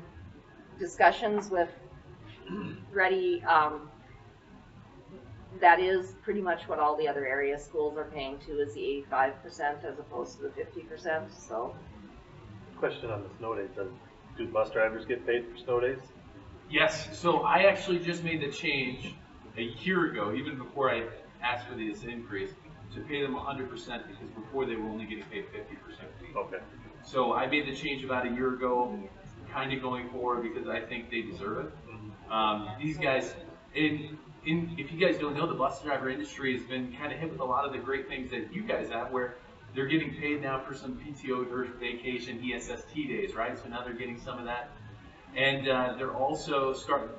discussions with Ready, that is pretty much what all the other area schools are paying too, is the 85% as opposed to the 50%, so. Question on the snow days, do bus drivers get paid for snow days? Yes, so I actually just made the change a year ago, even before I asked for this increase, to pay them 100% because before they were only getting paid 50%. Okay. So I made the change about a year ago, kind of going forward because I think they deserve it. These guys, if you guys don't know, the bus driver industry has been kind of hit with a lot of the great things that you guys have, where they're getting paid now for some PTO or vacation, ESST days, right? So now they're getting some of that. And they're also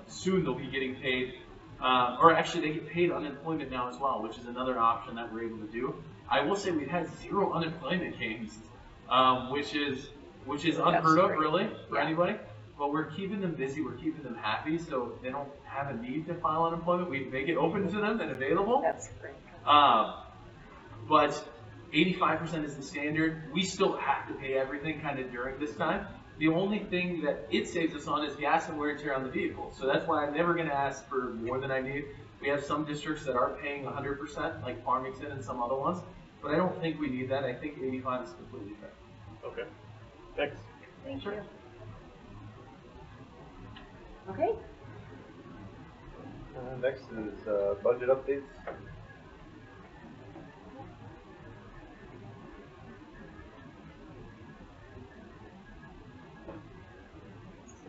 soon they'll be getting paid, or actually they get paid unemployment now as well, which is another option that we're able to do. I will say we've had 0 unemployment claims, which is unheard of really for anybody. But we're keeping them busy, we're keeping them happy, so they don't have a need to file unemployment. We make it open to them and available. That's great. But 85% is the standard. We still have to pay everything kind of during this time. The only thing that it saves us on is gas and wear and tear on the vehicle. So that's why I'm never going to ask for more than I need. We have some districts that are paying 100%, like Farmington and some other ones. But I don't think we need that. I think 85 is completely fair. Okay. Thanks. Thank you. Okay. Next is budget updates.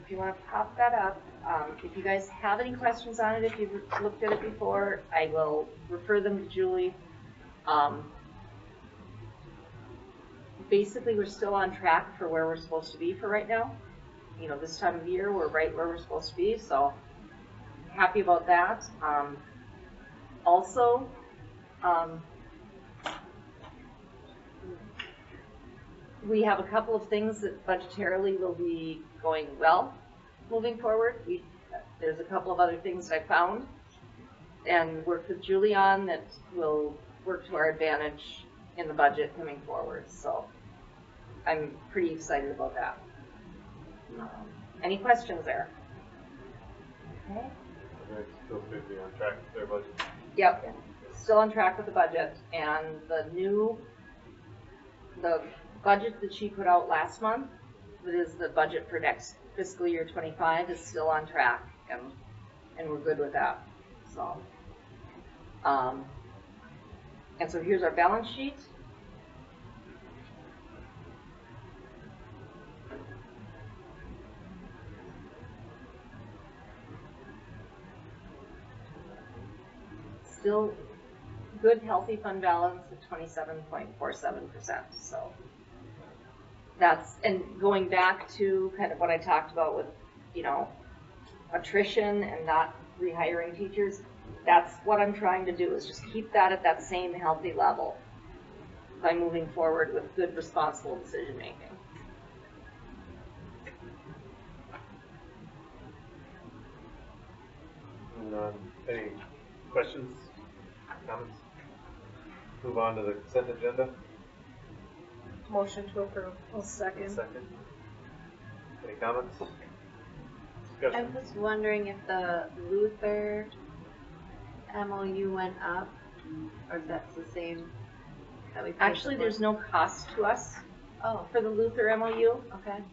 If you want to pop that up, if you guys have any questions on it, if you've looked at it before, I will refer them to Julie. Basically, we're still on track for where we're supposed to be for right now. You know, this time of year, we're right where we're supposed to be, so happy about that. Also, we have a couple of things that budgetarily will be going well moving forward. There's a couple of other things that I found and worked with Julie on that will work to our advantage in the budget coming forward. So I'm pretty excited about that. Any questions there? Okay. Still busy on track with their budget. Yep, still on track with the budget, and the budget that she put out last month, that is the budget for next fiscal year 25, is still on track, and we're good with that. So, and so here's our balance sheet. Still good, healthy fund balance at 27.47%. So that's, and going back to kind of what I talked about with, you know, attrition and not rehiring teachers, that's what I'm trying to do, is just keep that at that same healthy level by moving forward with good, responsible decision making. And, any questions, comments? Move on to the consent agenda. Motion to approve. I'll second. Second. Any comments? I Discussion. was wondering if the Luther MOU went up, or if that's the same that we paid Actually, before. there's no cost to us Oh, for the Luther MOU. okay.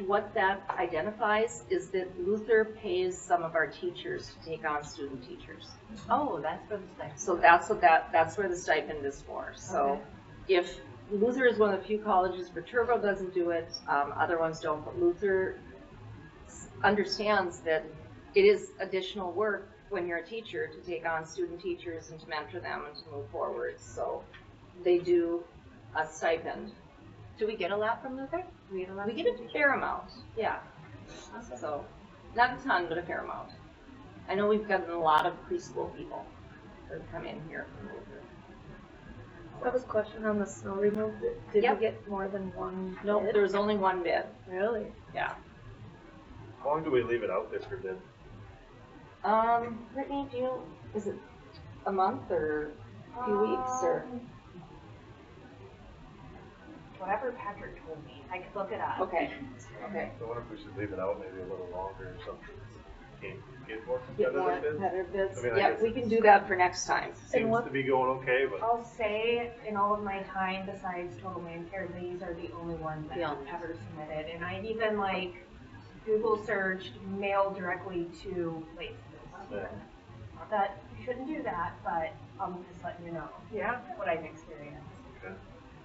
What that identifies is that Luther pays some of our teachers to take on student teachers. Oh, that's for the stipend. So that's where the stipend is for. So Okay. if Luther is one of the few colleges where Turbo doesn't do it, other ones don't, but Luther understands that it is additional work when you're a teacher to take on student teachers and to mentor them and to move forward. So they do a stipend. Do we get a lot from Luther? We get a fair amount, yeah. So, not a ton, but a fair amount. I know we've gotten a lot of preschool people that come in here from Luther. I have a question on the snow removal. Did Yep. we get more than one Nope, bid? there was only one bid, Really? yeah. How long do we leave it out there for bid? Brittany, is it a month or a few weeks or? Whatever Patrick told me, I could look it up. Okay. I wonder if we should leave it out maybe a little longer or something. Get more Get more competitive bids? competitive bids? I mean, I Yeah, guess we can do that for next time. Seems what- to be going okay, but I'll say, in all of my time, besides Total Man Care, these are the only ones that The I've only. ever submitted. And I even Google searched mail directly to places. yeah. Not that you shouldn't do that, but I'm just letting you know. Yeah. What I've experienced.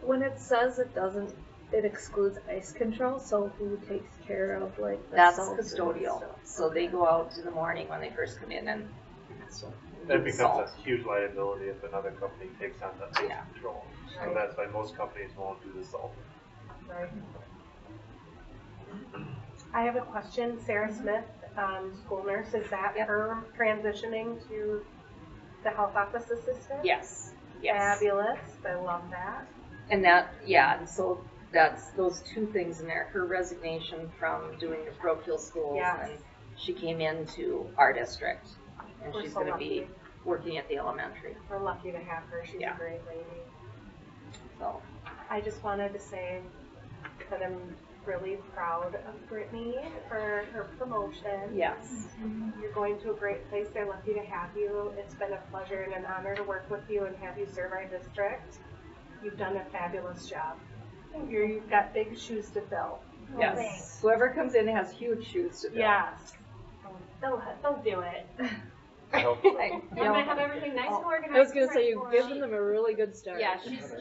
When it says it excludes ice control, so who takes care of the That's salt and custodial. stuff? So they go out in the morning when they first come in and So, That becomes Salt. a huge liability if another company takes on that pest Yeah. control. So Right. that's why most companies won't do the salt. Right. I have a question. Sarah Smith, school nurse, is that Yep. her transitioning to the health office assistant? Yes, yes. Fabulous. I love that. And that, yeah, and so that's those two things in there. Her resignation from doing the parochial schools, Yes. and she came into our district, and We're she's so going to lucky. be working at the elementary. We're lucky to have her. She's Yeah. a great lady. So I just wanted to say that I'm really proud of Brittany for her promotion. yes, You're going to a great place. They're lucky to have you. It's been a pleasure and an honor to work with you and have you serve our district. You've done a fabulous job. You've got big shoes to fill. yes. thanks. Whoever comes in has huge shoes to fill. Yes. They'll do it. I hope so. I- We're gonna have everything nice and organized. I was gonna for say, you've everyone. given them a really good start. Yeah,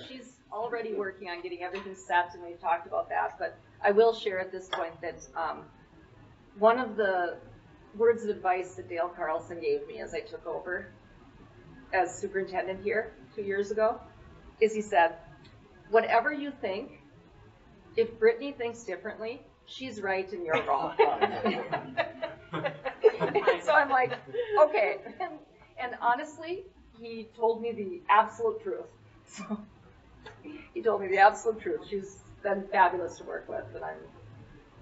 she's already working on getting everything set, and we've talked about that. But I will share at this point that one of the words of advice that Dale Carlson gave me as I took over as superintendent here 2 years ago is he said, "Whatever you think, if Brittany thinks differently, she's right and you're wrong." So I'm like, okay. And honestly, he told me the absolute truth. So he told me the absolute truth. She's been fabulous to work with, and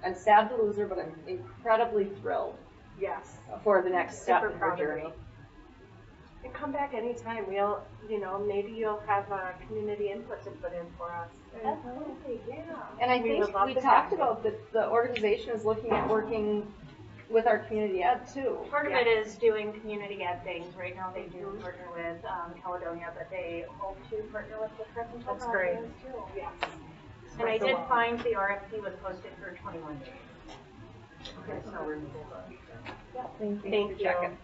I'm sad to lose her, but I'm incredibly thrilled Yes. for the next step Super in her proud of journey. you. And come back anytime. We'll, maybe you'll have community input to put in for us. Absolutely, yeah. And I We think would love we to talked have you. about that the organization is looking at working with our community ed too. Part of it is doing community ed things. Right now they do partner with Caledonia, but they hope to partner with the Crescent. That's great. Too. Yes. And I did find the RFP was posted for 21 days. Okay, so we're moving on. Thank you. Thank you. Checking.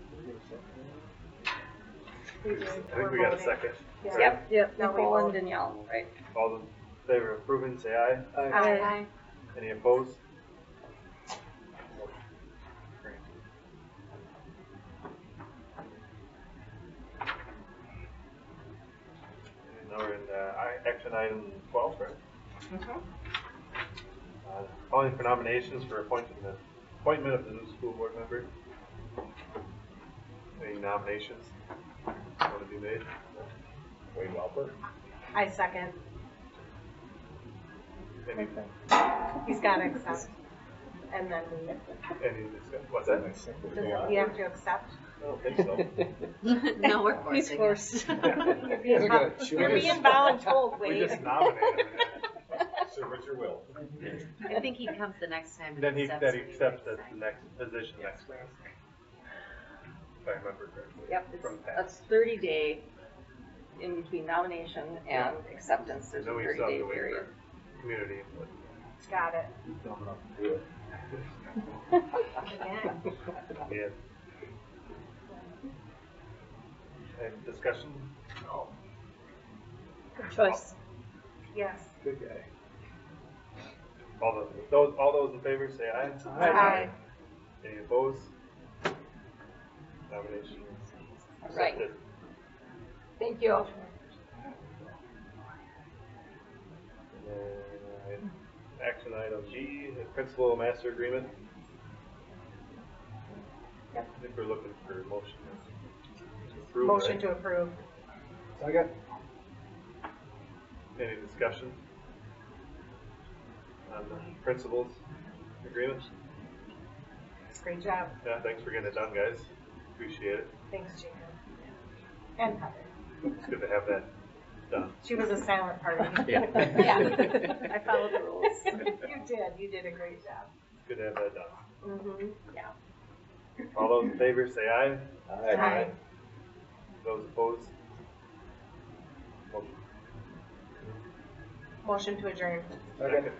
I think we got a second. Yeah. Yep, Now we Nicole and vote. Danielle, right? All those in favor of approving, say aye. Aye. Any opposed? And now we're in action item 12, right? Calling for nominations for appointment of the new school board member. Any nominations want to be made? Wayne Welper. I second. Any He's got to accept. And then discussion? What's that? we have to accept. I don't think so. No, we're He's forcing it. forced. You're being voluntold, We Wade. just nominated him. So what's your will? I think he comes the next time. and Then he accepts accepts anyway, the next position next week. If I remember correctly. Yep, it's, From past. that's 30-day in between nomination and acceptance. There's a Then we still have 30-day to wait period. for community input. Got it. Again. Yeah. Any discussion? Good choice. Yes. Good guy. All those in favor say aye. Aye. Any opposed? Nomination Right. accepted. Thank you. And, action item G, the principal master agreement. I think we're looking for a motion to approve. Motion right? to approve. Second. Any discussion on the principals agreement? Great job. Yeah, thanks for getting it done, guys. Appreciate it. Thanks, Jacob. And Heather. It's good to have that done. She was a silent party. Yeah. Yeah, I followed the rules. You did a great job. It's good to have that done. Mm-hmm. Yeah. All those in favor say aye. Aye. Those opposed? Motion. Motion to adjourn. Second.